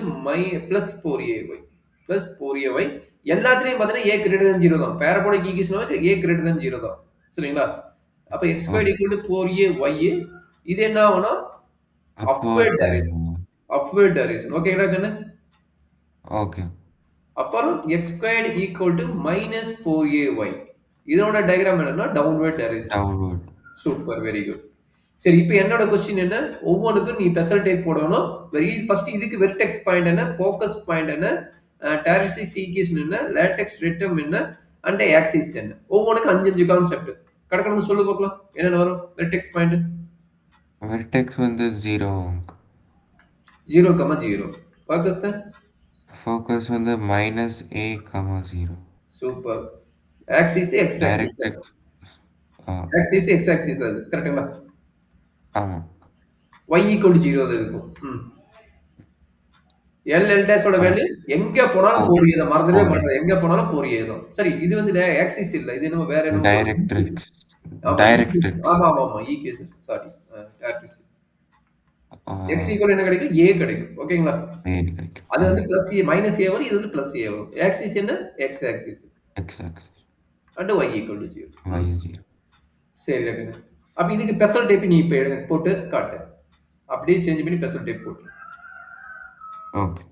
plus 4ay plus 4ay. எல்லாத்துலயும் பார்த்தீங்கன்னா a கிரேட்டர் than 0 தான். Parabolic equation a greater than 0 தான். சரிங்களா? அப்ப X squared okay. Equal to 4ay. இது என்ன ஆகும்னா upward upward direction. Direction. Upward direction. ஓகேங்களா கண்ணு? ஓகே. அப்புறம் X squared equal to minus 4ay. இதோட டயக்ராம் என்னன்னா downward direction. Downward. Super, very good. சரி, இப்போ என்னோட கொஸ்டின் என்ன? ஒவ்வொன்றுக்கும் நீ பெசல் டைப் போடணும். ஃபர்ஸ்ட் இதுக்கு வெர்டெக்ஸ் பாயிண்ட் என்ன, ஃபோக்கஸ் பாயிண்ட் என்ன, டைரக்ட்ரிக்ஸ் ஈக்குவேஷன் என்ன, லேட்டெக்ஸ் ரெட்டம் என்ன, அண்ட் ஆக்சிஸ் என்ன. ஒவ்வொன்றுக்கும் 5 கான்செப்ட். கடக்கணும் சொல்லு பார்க்கலாம். என்னென்ன வரும்? வெர்டெக்ஸ் பாயிண்ட் வெர்டெக்ஸ் வந்து 0. 0,0. ஃபோக்கஸ் ஃபோக்கஸ் வந்து minus a comma 0. Super. Axis x axis. Directrix. Axis x axis அது கரெக்ட்டுங்களா? ஆமா. y ஈக்குவல் டு 0 அது இருக்கும். எல் டேஷோட வேல்யூ எங்க போனாலும் 4. 4a தான். மறந்துடவே 4. மாட்டேன். எங்க போனாலும் 4a தான். சரி, இது வந்து ஆக்சிஸ் இல்ல. இது என்னமோ வேற என்னமோ டைரக்ட்ரிக்ஸ். ஆமா, ஈக்குவேஷன். டைரக்ட்ரிக்ஸ். ஆமா, equation. Sorry. Directrix. X equal என்ன கிடைக்கும்? a கிடைக்கும். ஓகேங்களா? ஏ கிடைக்கும். அது வந்து பிளஸ் a மைனஸ் a வரும். இது வந்து பிளஸ் a வரும். ஆக்சிஸ் என்ன? X axis. X axis. And y equal to 0. y 0. சரி ரகுங்க. அப்ப இதுக்கு பெசல் டைப் நீ இப்ப போட்டு காட்டு. அப்படியே சேஞ்ச் பண்ணி பெசல் டைப் போட்டு. ஓகே.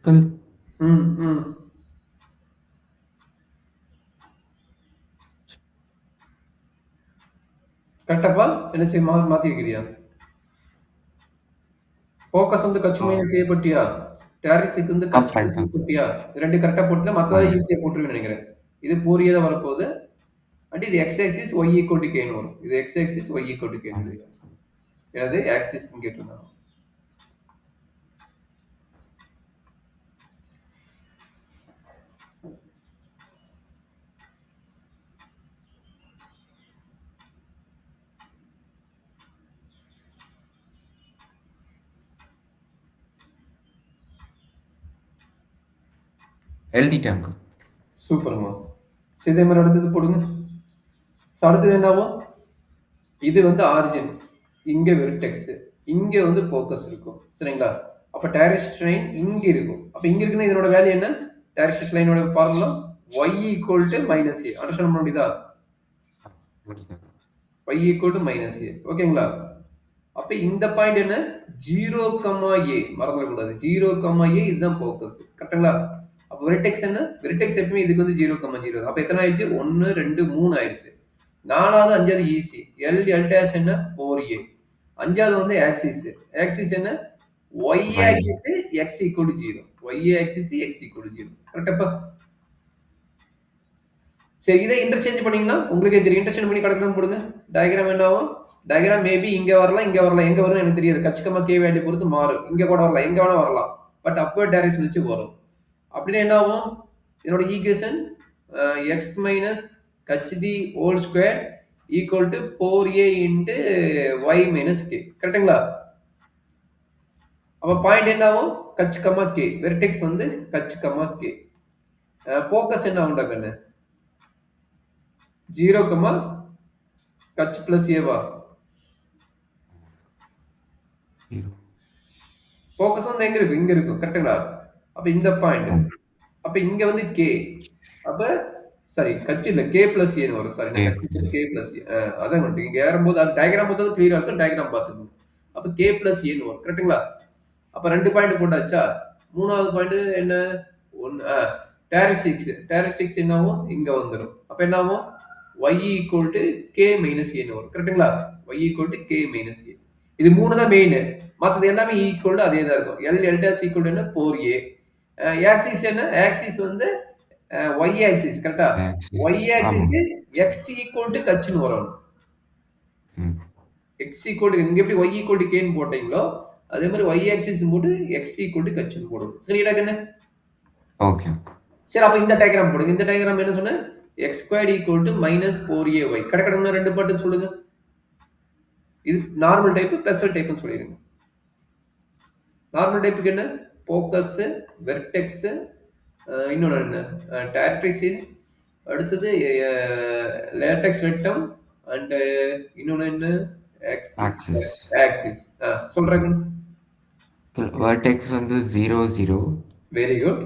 uncle. ம் ம் கரெக்டாப்பா? என்ன செய்ய மாத்திருக்கிறியா? ஃபோக்கஸ் வந்து கட்சி Oh, மைனஸ் செய்யப்பட்டியா? டேரிஸுக்கு வந்து கட்சி பிளஸ் பண்ணிட்டேன் uncle. செய்யப்பட்டியா? 2 கரெக்ட்டா போட்டுட்டா மத்ததெல்லாம் பண்ணேன். ஈஸியா போட்டுருவேன்னு நெனைக்கிறேன். இது பூரியா தான் வரப்போகுது. அண்ட் இது x axis, y equal to கேன்னு வரும். இது x axis, y equal to கேன்னு பண்ணேன். எழுதிக்கலாம். என்னது ஆக்சிஸ்ன்னு கேட்டிருந்தாங்க. எழுதிட்டேன் uncle. சூப்பர்மா. சோ இதே மாரி அடுத்தது போடுங்க. சோ அடுத்தது என்ன ஆகும்? இது வந்து ஆரிஜின். இங்க வெர்டெக்ஸ். இங்க வந்து ஃபோக்கஸ் இருக்கும். சரிங்களா? அப்ப டைரக்ட் லைன் இங்க இருக்கும். அப்ப இங்க இருக்குன்னா இதனோட வேல்யூ என்ன? டைரக்ட் லைனோட formula y equal to minus a. Understand பண்ண முடியுதா? முடியுது. y equal to minus a. ஓகேங்களா? அப்ப இந்த பாயிண்ட் என்ன? 0, a மறந்துடக்கூடாது. 0, a இதுதான் ஃபோக்கஸ். கரெக்ட்டுங்களா? அப்ப வெர்டெக்ஸ் என்ன? வெர்டெக்ஸ் எப்பவுமே இதுக்கு வந்து 0, 0. அப்ப எத்தனை ஆயிடுச்சு? 1, 2, 3 ஆயிடுச்சு. 4வது, 5வது ஈஸி. L டேஷ் என்ன? 4a. 5வது வந்து ஆக்சிஸ். ஆக்சிஸ் என்ன? y Y. Axis x equal to 0. y axis x equal to 0. கரெக்டாப்பா? சரி இதை இன்டர்சேஞ்ச் பண்ணீங்கன்னா உங்களுக்கே தெரியும். இன்டர்சேஞ்ச் பண்ணி கடக்கணும் போடுங்க. டயக்ராம் என்ன ஆகும்? டயக்ராம் மேபி இங்க வரலாம், இங்க வரலாம். எங்க வரும்னு எனக்கு தெரியாது. கச்சிக்கமா கே வேல்யூ பொறுத்து மாறும். இங்க கூட வரலாம், எங்க வேணா வரலாம். பட் அப்வர்ட் டைரக்ஷன் வச்சு வரும். அப்படின்னா என்ன ஆகும்? என்னோட ஈக்குவேஷன் எக்ஸ் மைனஸ் ஹச்டி whole square equal to 4a into y minus k. கரெக்டுங்களா? அப்ப பாயிண்ட் என்ன ஆகும்? கச்சிக்கமா கே. வெர்டெக்ஸ் வந்து கச்சிக்கமா கே. ஃபோக்கஸ் என்ன ஆகும்டா கண்ணு? 0, கச் பிளஸ் ஏவா? 0. ஃபோக்கஸ் வந்து எங்க இருக்கு? இங்க இருக்கும். கரெக்ட்டுங்களா? அப்ப இந்த பாயிண்ட். Oh, அப்ப இங்க வந்து கே. அப்ப சாரி கட்சி இல்ல கே பிளஸ் ஏன்னு வரும். சாரி நான் A கட்சி plus. K plus A. அதான் வந்துட்டு இங்க ஏறும்போது அது டயக்ராம் பார்த்தது கிளியரா இருக்கும். டயக்ராம் பார்த்துக்கணும். அப்ப கே பிளஸ் ஏன்னு வரும். கரெக்ட்டுங்களா? அப்ப 2 பாயிண்ட் போட்டாச்சா? 3வது பாயிண்ட் என்ன? 1 டேரிஸ்டிக்ஸ். டேரிஸ்டிக்ஸ் என்ன ஆகும்? இங்க வந்துரும். அப்ப என்ன ஆகும்? y equal to k minus ஏன்னு வரும். கரெக்ட்டுங்களா? y equal to k minus a. இது 3 தான் மெயின். மத்தது எல்லாமே ஈக்குவல் டு அதே தான் இருக்கும். L டேஷ் ஈக்குவல் டு என்ன? 4a. ஆக்சிஸ் என்ன? ஆக்சிஸ் வந்து y ஆக்சிஸ் கரெக்ட்டா? y Axis. ஆக்சிஸ் ஆமா. x ஈக்குவல் டு கச்சுன்னு வரணும். ம். x ஈக்குவல் டு இங்க எப்படி y ஈக்குவல் டு k ன்னு போட்டீங்களோ அதே மாதிரி y ஆக்சிஸ் போட்டு x ஈக்குவல் டு கச்சுன்னு போடணும். சரிடா கண்ணு? ஓகே. சரி அப்ப இந்த டயக்ராம் போடுங்க. இந்த டயக்ராம் என்ன சொன்னேன்? x squared equal to minus 4ay. கடக்கடன்னு 2 பாட்டு சொல்லுங்க. இது நார்மல் டைப், ஸ்பெஷல் டைப்னு சொல்லிருங்க. நார்மல் டைப்புக்கு என்ன? ஃபோக்கஸ், வெர்டெக்ஸ், இன்னொன்னு என்ன? டைரக்ட்ரிக்ஸ், அடுத்தது லேட்டெக்ஸ் ரெக்டம் அண்ட் இன்னொன்னு என்ன? ஆக்சிஸ். Axis. ஆக்சிஸ். சொல்றேங்க. Vertex வந்து 0, 0. Very good.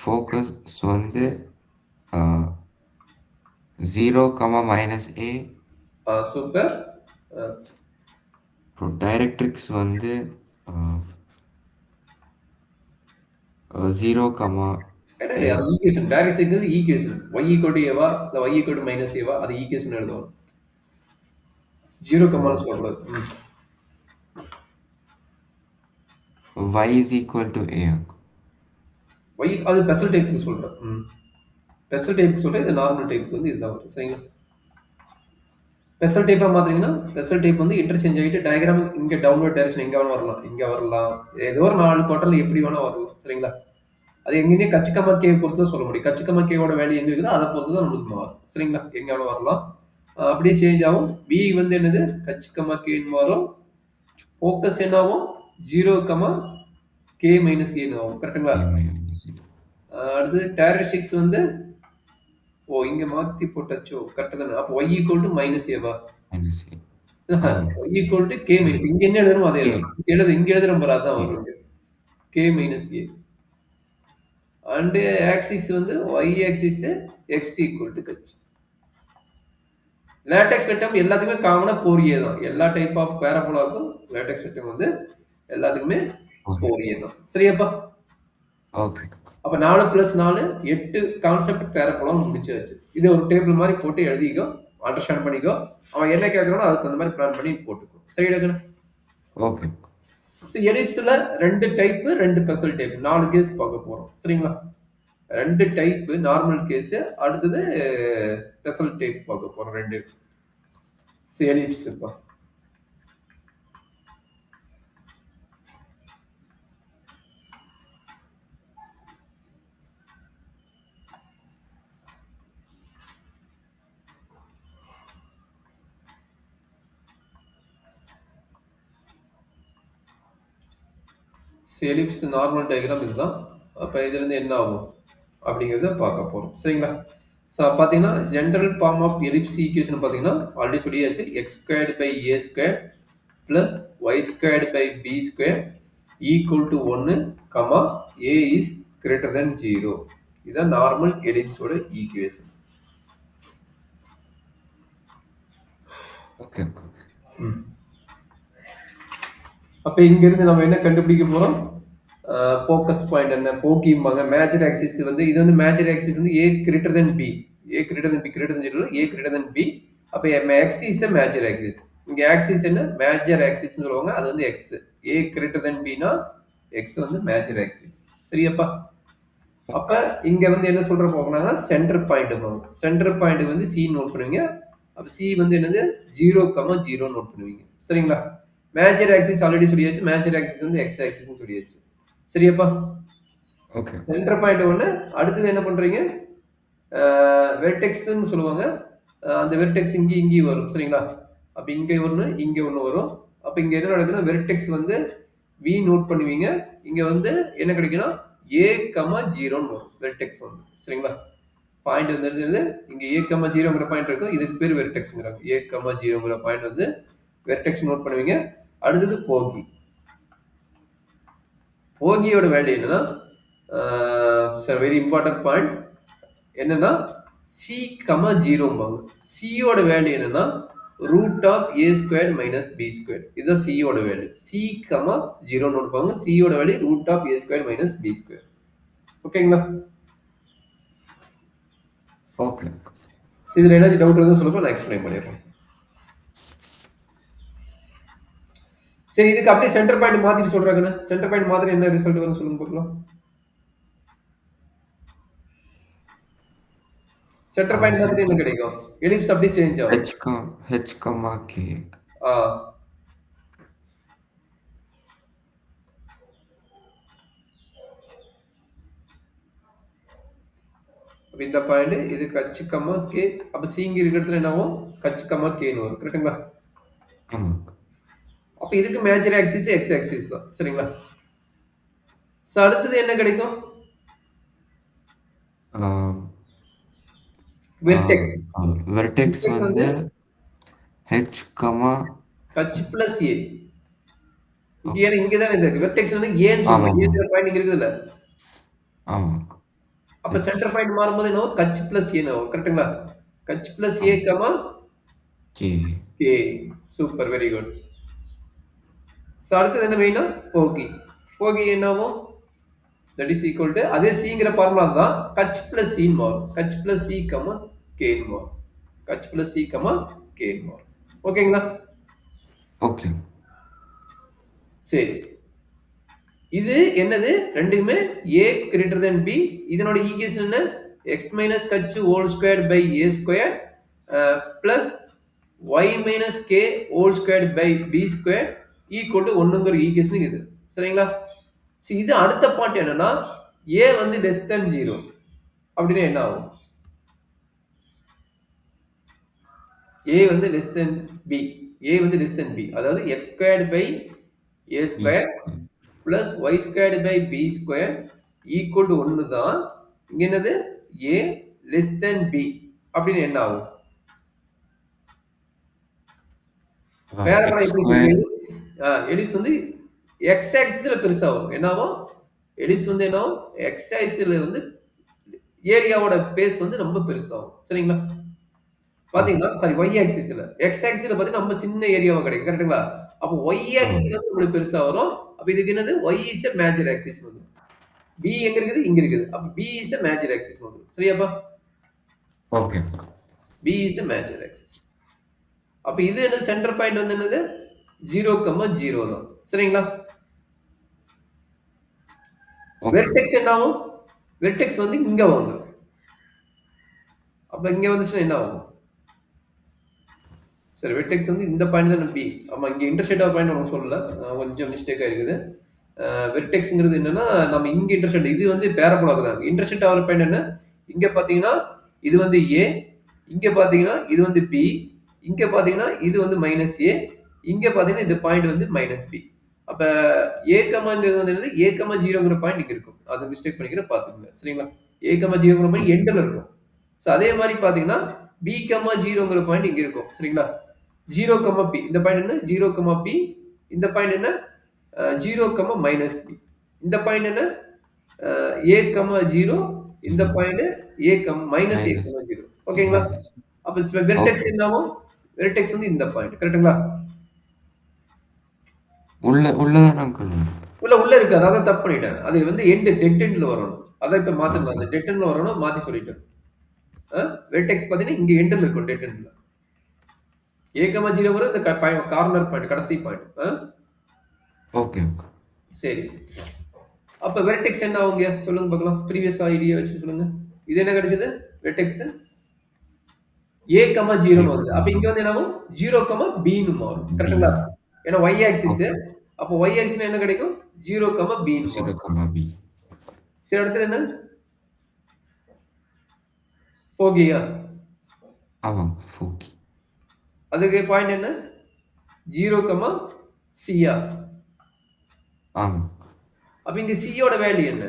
Focus வந்து 0, minus a. சூப்பர். Directrix வந்து 0, அது a. Equation. Directrix equation. y equal to ஏவா? இல்ல y ஈக்குவல் டு மைனஸ் ஏவா? அது ஈக்குவேஷன் எழுதணும். 0, சொல்லக்கூடாது. Y is equal to a. y அது ஸ்பெஷல் டைப்புக்கு சொல்றேன். ஸ்பெஷல் டைப்புக்கு சொல்றேன். இது நார்மல் டைப்புக்கு வந்து இதுதான் வரும். சரிங்களா? ஸ்பெஷல் டைப்பா மாத்தீங்கன்னா ஸ்பெஷல் டைப் வந்து இன்டர்சேஞ்ச் ஆகிட்டு டயக்ராம் இங்க டவுன்வர்ட் டைரக்ஷன் எங்க வேணா வரலாம். இங்க வரலாம். ஏதோ ஒரு 4 குவார்டர்ல எப்படி வேணா வரலாம். சரிங்களா? அது எங்கேயுமே கச்சிக்கமா கே பொறுத்து தான் சொல்ல முடியும். கச்சிக்கமா கேவோட வேல்யூ எங்க இருக்குதோ அதை பொறுத்து தான் நம்மளுக்கு மாறும். சரிங்களா? எங்க வேணா வரலாம். அப்படியே சேஞ்ச் ஆகும். b வந்து என்னது? கச்சிக்கமா கேன்னு வரும். ஃபோக்கஸ் என்ன ஆகும்? 0, k மைனஸ் ஏன்னு ஆகும். கரெக்ட்டுங்களா? அடுத்து டைரக்ட்ரிக்ஸ் வந்து இங்க மாத்தி போட்டாச்சோ? கரெக்ட் தானே? அப்போ y equal to minus Eva? Minus a. y equal to k minus இங்க என்ன எழுதணுமோ அதே K. எழுதணும். இங்க எழுதுற பாரு அதான் K. வரும். k minus a. And axis வந்து y axis x equal to h. LaTeX rectum எல்லாத்துக்குமே காமனா 4a தான். எல்லா டைப் ஆஃப் பேரபோலாக்கும் லேட்டெக்ஸ் ரெக்டம் வந்து எல்லாத்துக்குமே ஓகே. 4a தான். சரியாப்பா? ஓகே. அப்ப 4 + 4 8 கான்செப்ட் பேரபோலா முடிச்சாச்சு. இத ஒரு டேபிள் மாரி போட்டு எழுதிக்கோ. அண்டர்ஸ்டாண்ட் பண்ணிக்கோ. அவன் என்ன கேட்கறானோ அதுக்கு தகுந்த மாரி பிளான் பண்ணி போட்டுக்கோ. சரியாடா கண்ணு? ஓகே. எலிப்ஸ்ல 2 டைப், 2 ஸ்பெஷல் டைப். 4 கேஸ் பார்க்க போறோம். சரிங்களா? 2 டைப் நார்மல் கேஸ், அடுத்தது ஸ்பெஷல் டைப் பார்க்க போறோம் 2. எலிப்ஸ்ப்பா. எலிப்ஸ் நார்மல் டயகிராம் இதுதான். அப்ப இதிலிருந்து என்ன ஆகும் அப்படிங்கிறத பார்க்க போறோம். சரிங்களா? பார்த்தீங்கன்னா general form of ellipse equation பார்த்தீங்கன்னா ஆல்ரெடி சொல்லியாச்சு. x² / a² plus y² / b² equal to 1, a is greater than 0. இதுதான் நார்மல் எலிப்ஸோட ஈக்குவேஷன். ஓகே. அப்ப இங்க இருந்து நம்ம என்ன கண்டுபிடிக்க போறோம்? ஃபோக்கஸ் பாயிண்ட் என்ன? போக்கிம்பாங்க. மேஜர் ஆக்சிஸ் வந்து இது வந்து மேஜர் ஆக்சிஸ் வந்து a greater than b. a greater than b greater than 0, a greater than b. அப்ப x is a major axis. இங்க ஆக்சிஸ் என்ன? மேஜர் ஆக்சிஸ் சொல்லுவாங்க. அது வந்து x. a greater than b னா x வந்து மேஜர் ஆக்சிஸ். சரியாப்பா? அப்ப இங்க வந்து என்ன சொல்ற போறாங்கன்னா சென்டர் பாயிண்ட் போகும். சென்டர் பாயிண்ட் வந்து c நோட் பண்ணுவீங்க. அப்ப c வந்து என்னது 0, 0 நோட் பண்ணுவீங்க. சரிங்களா? மேஜர் ஆக்சிஸ் ஆல்ரெடி சொல்லியாச்சு. மேஜர் ஆக்சிஸ் வந்து x ஆக்சிஸ்னு சொல்லியாச்சு. சரியாப்பா? ஓகே. சென்டர் பாயிண்ட் ஒண்ணு. அடுத்தது என்ன பண்றீங்க? வெர்டெக்ஸ்ன்னு சொல்லுவாங்க. அந்த வெர்டெக்ஸ் இங்கேயும் வரும். சரிங்களா? அப்ப இங்க ஒண்ணு வரும். அப்ப இங்க என்ன நடக்குதுன்னா வெர்டெக்ஸ் வந்து v நோட் பண்ணுவீங்க. இங்க வந்து என்ன கிடைக்கும்னா a, 0ன்னு வரும். வெர்டெக்ஸ் வந்து. சரிங்களா? பாயிண்ட் வந்து இங்க a, 0ங்கிற பாயிண்ட் இருக்கும். இதுக்கு பேர் வெர்டெக்ஸ்ங்கறாங்க. a, 0ங்கிற பாயிண்ட் வந்து வெர்டெக்ஸ் நோட் பண்ணுவீங்க. அடுத்தது போகி. போகியோட வேல்யூ என்னன்னா வெரி இம்பார்ட்டன்ட் பாயிண்ட் என்னன்னா c, 0ம்பாங்க. c யோட வேல்யூ என்னன்னா √a² - b². இதுதான் c யோட வேல்யூ. c, 0 நோட் பண்ணுங்க. c யோட வேல்யூ √a² - b². ஓகேங்களா? ஓகே. இதுல ஏதாச்சும் டவுட் இருந்தா சொல்லுங்க, நான் எக்ஸ்பிளைன் பண்ணிடுறேன். சரி, இதுக்கு அப்படியே சென்டர் பாயிண்ட் மாத்திட்டு சொல்றாங்க. சென்டர் பாயிண்ட் மாத்திர என்ன ரிசல்ட் வரும் சொல்லுங்க பார்க்கலாம். சென்டர் பாயிண்ட் மாத்திர என்ன கிடைக்கும்? எலிப்ஸ் அப்படியே சேஞ்ச் ஆகும். h, k. இந்த பாயிண்ட் இது h, k. அப்ப c இங்க இருக்கிற இடத்துல என்ன ஆகும்? h, k ன்னு வரும். கரெக்ட்டுங்களா? அப்ப இதுக்கு மேஜர் ஆக்சிஸ் x ஆக்சிஸ் தான். சரிங்களா? அடுத்தது என்ன கிடைக்கும்? வெர்டெக்ஸ். வெர்டெக்ஸ் வந்து h, plus a. இங்க தான் இருக்கு. வெர்டெக்ஸ் வந்து a ன்னு சொல்றோம். a ங்கிற பாயிண்ட் இங்க இருக்குதுல. ஆமா. அப்ப சென்டர் பாயிண்ட் மாறும்போது என்ன ஆகும்? h plus a ன்னு ஆகும். கரெக்ட்டுங்களா? h plus a, k. Super, very good. அடுத்தது என்ன மெயினா? போகி. போகி என்ன ஆகும்? that is equal to அதே cங்கிற ஃபார்முலா தான் h plus c ன்னு மாறும். h plus c, k ன்னு மாறும். h plus c, k ன்னு மாறும். ஓகேங்களா? ஓகே. சரி. இது என்னது? ரெண்டுமே a greater than b. இதனோட ஈக்குவேஷன் என்ன? x minus h whole squared by a² plus y minus k whole squared by b² equal to 1ங்கிற ஈக்குவேஷன் இது. சரிங்களா? இது அடுத்த பார்ட் என்னன்னா a வந்து லெஸ் than 0 அப்படின்னா என்ன ஆகும்? a வந்து less than b. a வந்து less than b. அதாவது x² by a² plus y² by b² equal to 1 தான். இங்க என்னது? a less than b அப்படின்னு என்ன ஆகும்? எலிப்ஸ் வந்து x ஆக்சிஸ்ல பெருசாகும். என்ன ஆகும்? எலிப்ஸ் வந்து என்ன ஆகும்? x ஆக்சிஸ்ல வந்து ஏரியாவோட பேஸ் வந்து ரொம்ப பெருசாகும். சரிங்களா? பாத்தீங்களா? Sorry, y ஆக்சிஸ்ல. x ஆக்சிஸ்ல பாத்தீங்கன்னா நம்ம சின்ன ஏரியாவா கிடைக்கும். கரெக்ட்டுங்களா? அப்போ y ஓ ஆக்சிஸ் வந்து உங்களுக்கு பெருசா வரும். அப்ப இதுக்கு என்னது? y is a major axis வந்துரும். b எங்க இருக்குது? இங்க இருக்குது. அப்ப b is a major axis வந்துரும். சரியாப்பா? Okay b is a major axis. அப்ப இது என்ன சென்டர் பாயிண்ட் வந்து என்னது? 0,0 தான். சரிங்களா? ஓகே வெர்டெக்ஸ் என்ன ஆகும்? வெர்டெக்ஸ் வந்து இங்க வந்துரும். அப்ப இங்க வந்துச்சுன்னா என்ன ஆகும்? சரி வெர்டெக்ஸ் வந்து இந்த பாயிண்ட் தான் பி. ஆமா இங்க இன்டர்செக்ட் ஆஃப் பாயிண்ட் நமக்கு சொல்லல. கொஞ்சம் மிஸ்டேக்கா இருக்குது. வெர்டெக்ஸ்ங்கிறது என்னன்னா நம்ம இங்க இன்டர்செக்ட் இது வந்து பேரபோலாக்கு தான். இன்டர்செக்ட் ஆகிற பாயிண்ட் என்ன? இங்க பாத்தீங்கன்னா இது வந்து ஏ, இங்க பாத்தீங்கன்னா இது வந்து பி, இங்க பாத்தீங்கன்னா இது வந்து மைனஸ் ஏ, இங்க பாத்தீங்கன்னா இந்த பாயிண்ட் வந்து மைனஸ் பி. அப்ப ஏ கமாங்கிறது வந்து என்னது? ஏ கமா ஜீரோங்கிற பாயிண்ட் இங்க இருக்கும். அதை மிஸ்டேக் பண்ணிக்கிற பாத்துக்கோங்க. சரிங்களா? ஏ கமா ஜீரோங்கிற பாயிண்ட் எண்ட்ல இருக்கும். ஸோ அதே மாதிரி பாத்தீங்கன்னா பி கமா ஜீரோங்கிற பாயிண்ட் இங்க இருக்கும். சரிங்களா? 0, பி இந்த பாயிண்ட் என்ன 0, பி இந்த பாயிண்ட் என்ன 0, மைனஸ் பி இந்த பாயிண்ட் என்ன ஏ கமா 0 இந்த point A come minus a comma 0 ஓகேங்களா மைனஸ் அப்ப வெர்டெக்ஸ் ஓகே என்னவும் வெர்டெக்ஸ் வந்து இந்த பாயிண்ட் கரெக்ட்டுங்களா உள்ளதான் அங்கிள் உள்ள இருக்கு அதான் தப்பு பண்ணிட்டேன் அது வந்து டெட் எண்ட்ல வரணும் அதான் இப்ப மாத்தணும் அந்த டெட் எண்ட்ல வரணும் மாத்தி சொல்லிட்டேன் வெர்டெக்ஸ் பாத்தீங்கன்னா இங்க எண்ட்ல இருக்கும் டெட் எண்ட்ல ஏ கமா 0 வர இந்த கார்னர் பாயிண்ட் கடைசி பாயிண்ட் ஓகே சரி அப்ப வெர்டெக்ஸ் என்ன ஆகுங்க சொல்லுங்க பார்க்கலாம் ப்ரீவியஸ் ஐடியா வச்சு சொல்லுங்க இது என்ன கிடைச்சது வெர்டெக்ஸ் a, 0 வருது அப்ப இங்க வந்து என்ன ஆகும் 0, b னு மாறும் கரெக்ட்டா ஏன்னா y ஆக்சிஸ் அப்ப y ஆக்சிஸ்ல என்ன கிடைக்கும் 0, b னு மாறும் 0, b சரி அடுத்து என்ன போகியா ஆமாம் ஃபோக்கி அதுக்கு பாயிண்ட் என்ன 0, c யா ஆமாம் அப்ப இங்க c யோட வேல்யூ என்ன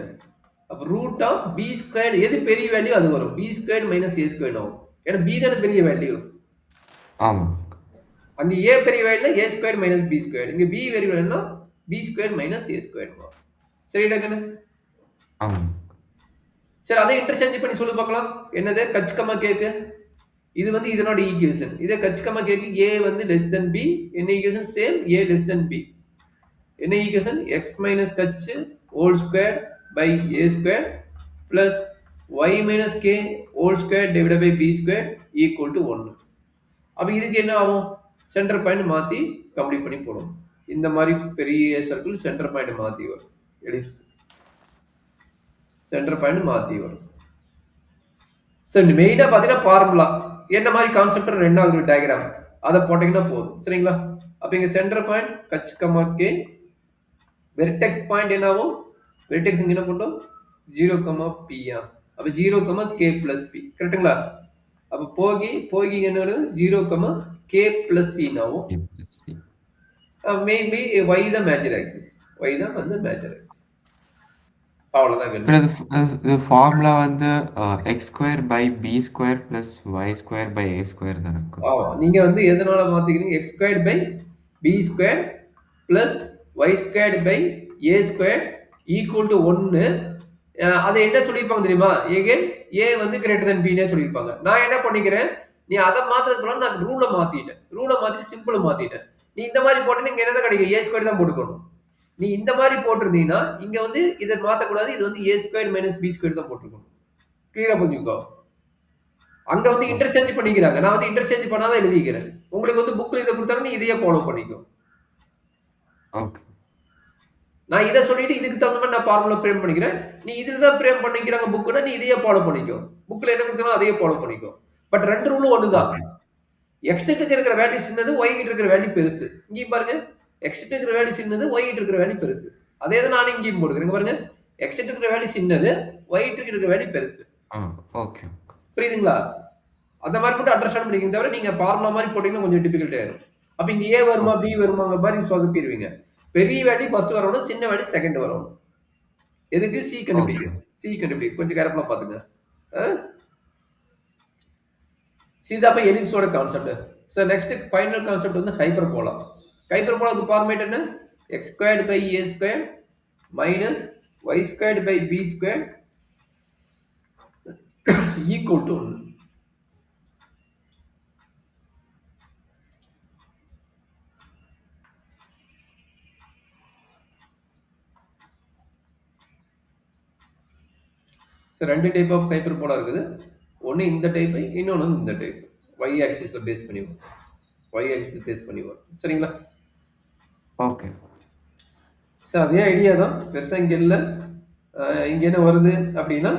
அப்ப ரூட் ஆஃப் b ஸ்கொயர்ட் எது பெரிய வேல்யூ அது வரும் b squared minus a squared ஆகும் ஏன்னா b தான பெரிய வேல்யூ ஆமாம் அங்க a பெரிய வேல்யூனா a squared minus b squared இங்க b பெரிய வேல்யூனா b squared minus a squared வரும் சரிடா கண்ணு ஆமாம் சரி அதை இன்டர்சேஞ்ச் பண்ணி சொல்லு பார்க்கலாம் என்னது கச்சிக்கமா கேக்கு இது வந்து இதனோட ஈக்குவேஷன் இதே கச்சிக்கமா கேக்கு a வந்து லெஸ் தென் b என்ன equation same a less than b என்ன ஈக்குவேஷன் x மைனஸ் கச்சு whole square by a square plus y minus k whole square divided by b square equal to 1 அப்ப இதுக்கு என்ன ஆகும் சென்டர் பாயிண்ட் மாத்தி complete பண்ணி போடும் இந்த மாதிரி பெரிய சர்க்கிள் சென்டர் பாயிண்ட் மாத்தி வரும் எலிப்ஸ் சென்டர் பாயிண்ட் மாத்தி வரும் சரி மெயினா பாத்தீங்கன்னா ஃபார்முலா என்ன மாதிரி கான்செப்ட் ரெண்டாவது டயகிராம் அதை போட்டீங்கன்னா போதும் சரிங்களா அப்ப இங்க சென்டர் பாயிண்ட் கச்சிக்கமா கே வெர்டெக்ஸ் பாயிண்ட் என்ன ஆகும் வெர்டெக்ஸ் இங்க என்ன போட்டோம் 0, p அப்ப 0, k plus p கரெக்ட்டுங்களா அப்ப போகி என்ன வரும் 0, k plus c ஆகும் மேபி y தான் மேஜர் ஆக்சிஸ் y தான் வந்து மேஜர் ஆக்சிஸ் அவ்வளவுதான் இது ஃபார்முலா வந்து x square by b square plus y square by a square தானே ஆமா நீங்க வந்து எதனால மாத்திக்கிறீங்க x square by b square plus y square by a square equal to 1 அதை என்ன சொல்லியிருப்பாங்க தெரியுமா ஏகேன் ஏ வந்து கிரேட்டர் தென் பின்னே சொல்லியிருப்பாங்க நான் என்ன பண்ணிக்கிறேன் நீ அதை மாத்ததுக்குள்ள நான் ரூலை மாத்தி சிம்பிளை மாத்திட்டேன் நீ இந்த மாதிரி போட்டு நீங்க என்ன கிடைக்கும் ஏ ஸ்கொயர் தான் போட்டுக்கணும் நீ இந்த மாதிரி போட்டிருந்தீங்கன்னா இங்க வந்து இதை மாத்தக்கூடாது இது வந்து ஏ ஸ்கொயர் மைனஸ் பி ஸ்கொயர் தான் போட்டுருக்கணும் கிளியரா புரிஞ்சுக்கோ அங்க வந்து இன்டர்சேஞ்ச் பண்ணிக்கிறாங்க நான் வந்து இன்டர்சேஞ்ச் பண்ணாதான் எழுதிக்கிறேன் உங்களுக்கு வந்து புக்ல இதை கொடுத்தாலும் நீ இதையே ஃபாலோ பண்ணிக்கோ ஓகே நான் இதை சொல்லிட்டு இதுக்கு தகுந்த மாதிரி நான் ஃபார்முலா ஃப்ரேம் பண்ணிக்கிறேன் நீ இதில் தான் ஃப்ரேம் பண்ணிக்கிறாங்க புக்குனா நீ இதையே ஃபாலோ பண்ணிக்கோ புக்ல என்ன கொடுத்தாலும் அதையே ஃபாலோ பண்ணிக்கோ பட் ரெண்டு ரூலும் ஒண்ணுதான் எக்ஸுக்கு இருக்கிற வேல்யூ சின்னது ஒய் கிட்ட இருக்கிற வேல்யூ பெருசு இங்கேயும் பாருங்க எக்ஸுக்கு இருக்கிற வேல்யூ சின்னது ஒய் கிட்ட இருக்கிற வேல்யூ பெருசு அதே தான் நானும் இங்கேயும் போட்டுக்கிறேன் பாருங்க எக்ஸுக்கு இருக்கிற வேல்யூ சின்னது ஒய் கிட்ட இருக்கிற வேல்யூ பெருசு ஓகே புரியுதுங்களா அந்த மாதிரி மட்டும் அண்டர்ஸ்டாண்ட் பண்ணிக்கிறத தவிர நீங்க ஃபார்முலா மாதிரி போட்டீங்கன்னா கொஞ்சம் டிஃபிகல்ட் ஆயிரும் அப்ப இங்க ஏ வருமா பி வருமாங்க மாதிரி சொதப்பிடுவீங்க பெரிய வேல்யூ ஃபர்ஸ்ட் வரணும் சின்ன வேல்யூ செகண்ட் வரணும் எதுக்கு சி கண்டுபிடி கொஞ்சம் கேர்ஃபுல்லா பாத்துங்க சீதாப்ப எலிப்ஸோட concept so next final concept வந்து ஹைப்பர்போலாக்கு ஃபார்மேட் என்ன x squared by a square minus y squared by b square equal to 1 so 2 type of hyperbola இருக்குது. ஒண்ணு இந்த டைப், இன்னொன்னு இந்த டைப். y ஆக்சிஸ்ல பேஸ் பண்ணி வரும். y ஆக்சிஸ் பேஸ் பண்ணி வரும். சரிங்களா? ஓகே. ஸோ அதே ஐடியா தான். பெருசா இங்க இல்ல. இங்க என்ன வருது அப்படின்னா,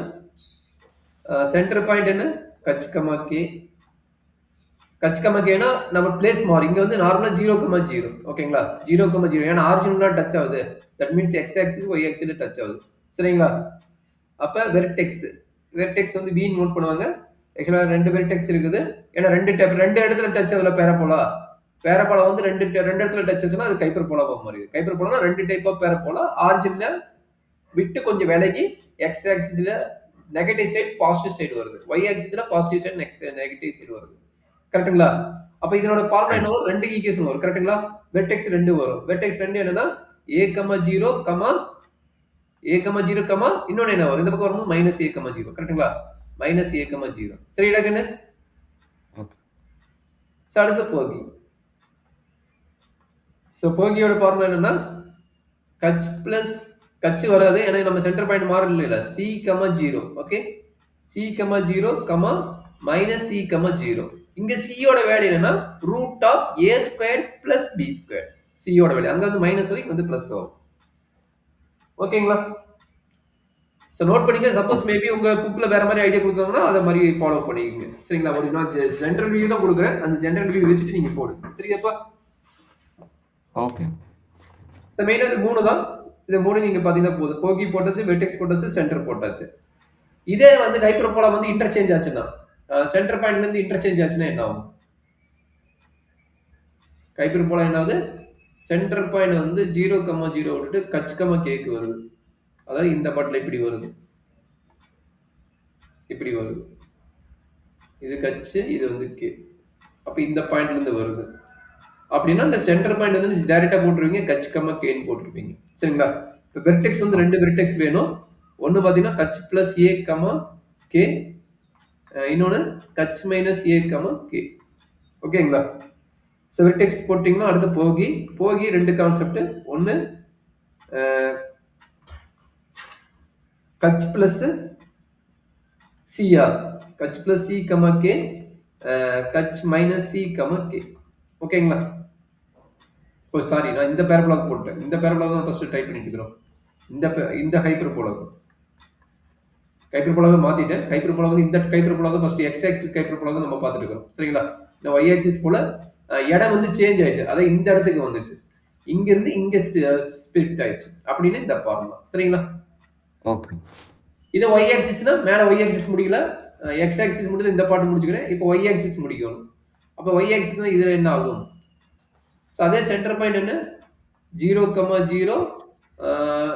சென்டர் பாயிண்ட் என்ன? கச், கே. கச், கேனா நம்ம பிளேஸ் மாறும். இங்க வந்து நார்மலா 0, 0. ஓகேங்களா? 0, 0. ஏன்னா ஆரிஜின் தான் டச் ஆகுது. That means x axis y ஆக்சிஸ்ல டச் ஆகுது. சரிங்களா? அப்ப வெர்டெக்ஸ் வந்து v நோட் பண்ணுவாங்க. ஆக்சுவலா 2 வெர்டெக்ஸ் இருக்குது. ஏன்னா 2 இடத்துல டச் ஆகுதுல பேரபோலா. பேரபோலா வந்து 2 இடத்துல டச் ஆச்சுன்னா அது ஹைப்பர்போலாவா மாறிடும். ஹைப்பர்போலானா 2 டைப் ஆஃப் பேரபோலா. ஆரிஜின்ல விட்டு கொஞ்சம் விலகி x ஆக்சிஸ்ல நெகட்டிவ் சைடு பாசிட்டிவ் சைடு வருது. y ஆக்சிஸ்ல பாசிட்டிவ் சைடு நெகட்டிவ் சைடு வருது. கரெக்ட்டுங்களா? அப்ப இதனோட ஃபார்முலா என்ன வரும்? 2 ஈக்குவேஷன் வரும். கரெக்ட்டுங்களா? வெர்டெக்ஸ் 2 வரும். வெர்டெக்ஸ் 2 என்னன்னா a, 0, இன்னொன்னு என்ன வரும்? இந்த பக்கம் வரும்போது -a, 0. கரெக்ட்டுங்களா? -a, 0. சரிடா கண்ணு? ஓகே. சோ அடுத்து போகி. சோ போகியோட ஃபார்முலா என்னன்னா கச் வராது. ஏன்னா நம்ம சென்டர் பாயிண்ட் மாறல இல்ல. c, 0. ஓகே? c, 0, -c, 0. இங்க c யோட வேல்யூ என்னன்னா √a² + b². c யோட வேல்யூ அங்க வந்து மைனஸ் வரும், இங்க வந்து பிளஸ் ஆகும். ஓகேங்களா? சோ நோட் பண்ணிக்க. சப்போஸ் மேபி உங்க புக்ல வேற மாதிரி ஐடியா கொடுத்தாங்கன்னா அத மாதிரி ஃபாலோ பண்ணிக்கங்க. சரிங்களா? ஒரு நான் ஜெனரல் வியூ தான் கொடுக்குறேன். அந்த ஜெனரல் வியூ வச்சுட்டு நீங்க போடுங்க. சரியாப்பா? ஓகே. சோ மெயினா இது 3 தான். இது 3 நீங்க பாத்தீங்கன்னா போதும். போகி போட்டாச்சு, வெர்டெக்ஸ் போட்டாச்சு, சென்டர் போட்டாச்சு. இதே வந்து ஹைப்பர்போலா வந்து இன்டர்சேஞ்ச் ஆச்சுன்னா, சென்டர் பாயிண்ட்ல இருந்து இன்டர்சேஞ்ச் ஆச்சுன்னா என்ன ஆகும்? ஹைப்பர்போலா என்ன ஆகுது? சென்டர் பாயிண்ட் வந்து 0, 0 விட்டுட்டு கச், கேக்கு வருது. அதாவது இந்த பாட்டுல இப்படி வருது. இப்படி வருது. இது கச், இது வந்து கே. அப்ப இந்த பாயிண்ட்ல இருந்து வருது. அப்படின்னா இந்த சென்டர் பாயிண்ட் வந்து டைரக்டா போட்டுருவீங்க, கச், கேன்னு போட்டுருப்பீங்க. சரிங்களா? இப்ப வெர்டெக்ஸ் வந்து 2 வெர்டெக்ஸ் வேணும். ஒன்னு பாத்தீங்கன்னா கச் +a, கே. இன்னொன்னு கச் -a, கே. ஓகேங்களா? சோ வெர்டெக்ஸ் போட்டீங்கன்னா அடுத்து போகி 2 கான்செப்ட். ஒன்னு கச் பிளஸ் சிஆர், கச் பிளஸ் சி, கே, கச் -c, கே. ஓகேங்களா? ஓ சாரி, நான் இந்த பேரபோலாக்கு போட்டேன். இந்த பேரபோலாக்கு தான் ஃபர்ஸ்ட் டைப் பண்ணிட்டு இருக்கிறோம். இந்த ஹைப்பர்போலாக்கு மாத்திட்டேன். ஹைப்பர்போலா வந்து இந்த ஹைப்பர்போலா தான் ஃபர்ஸ்ட் x ஆக்சிஸ் ஹைப்பர்போலா தான் நம்ம பார்த்துட்டு இருக்கோம். சரிங்களா? இந்த y ஆக்சிஸ் போல இடம் வந்து சேஞ்ச் ஆயிடுச்சு. அதான் இந்த இடத்துக்கு வந்துச்சு. இங்க இருந்து இங்க ஸ்பிளிட் ஆயிடுச்சு. அப்படின்னு இந்த ஃபார்முலா. சரிங்களா? ஓகே. இது y ஆக்சிஸ்னா மேல y ஆக்சிஸ் முடியல, x ஆக்சிஸ் முடிஞ்சு இந்த பார்ட் முடிச்சுக்கிறேன். இப்போ y ஆக்சிஸ் முடிக்கணும். அப்ப y ஆக்சிஸ்னா இதுல என்ன ஆகும்? சோ அதே சென்டர் பாயிண்ட் என்ன? 0, 0.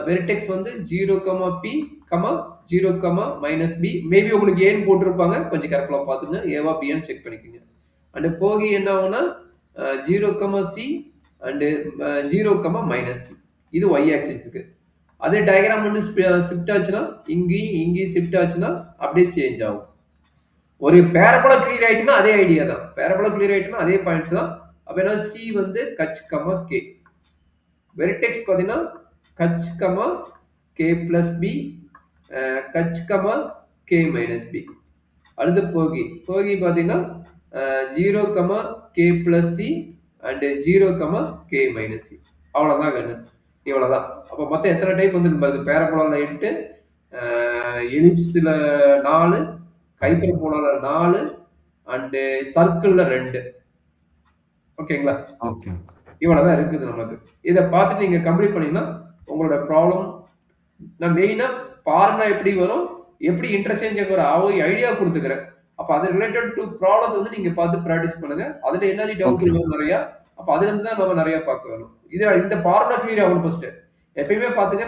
வெர்டெக்ஸ் வந்து 0, p, 0, -b. மேபி உங்களுக்கு ஏன்னு போட்டிருப்பாங்க. கொஞ்சம் கேர்ஃபுல்லா பாத்துங்க. ஏவா பியான்னு செக் பண்ணிக்கோங்க. அண்ட் போகி என்ன ஆகும்னா 0, c அண்ட் 0, -c. இது y ஆக்சிஸ்க்கு. அதே டயகிராம் வந்து ஷிஃப்ட் ஆச்சுன்னா இங்கேயும் ஷிஃப்ட் ஆச்சுன்னா அப்படியே சேஞ்ச் ஆகும். ஒரு பேரபோலா கிளியர் ஆயிட்டுனா அதே ஐடியா தான். பேரபோலா கிளியர் ஆயிட்டுனா அதே பாயிண்ட்ஸ் தான். அப்ப என்ன c வந்து கச், கே. வெர்டெக்ஸ் பாத்தீங்கன்னா கச், k + b, கச், k - b. அடுத்து போகி பாத்தீங்கன்னா 0, k + c and 0, k - c. அவ்வளவுதான் கண்ணு. இவ்வளவுதான். அப்ப மொத்தம் எத்தனை டைப் வந்து பேரபோலால 8, எலிப்ஸ்ல 4, ஹைப்பர்போலால 4 அண்ட் சர்க்கிள்ல 2. ஓகேங்களா? ஓகே. இவ்வளவுதான் இருக்குது நமக்கு. இத பார்த்துட்டு நீங்க கம்ப்ளீட் பண்ணீங்கன்னா உங்களோட ப்ராப்ளம் நான் மெயினா ஃபார்முலா எப்படி வரும், எப்படி இன்டர்சேஞ்ச் வரும் ஐடியா கொடுத்துக்கிறேன். அப்ப அது ரிலேட்டட் டு ப்ராப்ளம் வந்து நீங்க பார்த்து பிராக்டிஸ் பண்ணுங்க. அதுல என்ன டவுட் Okay. வரும் நிறைய. அப்ப அதுல இருந்து தான் நம்ம நிறைய பார்க்க வேணும். இது இந்த ஃபார்முலா கிளியர் ஆகணும் ஃபர்ஸ்ட். எப்பயுமே பாத்துங்க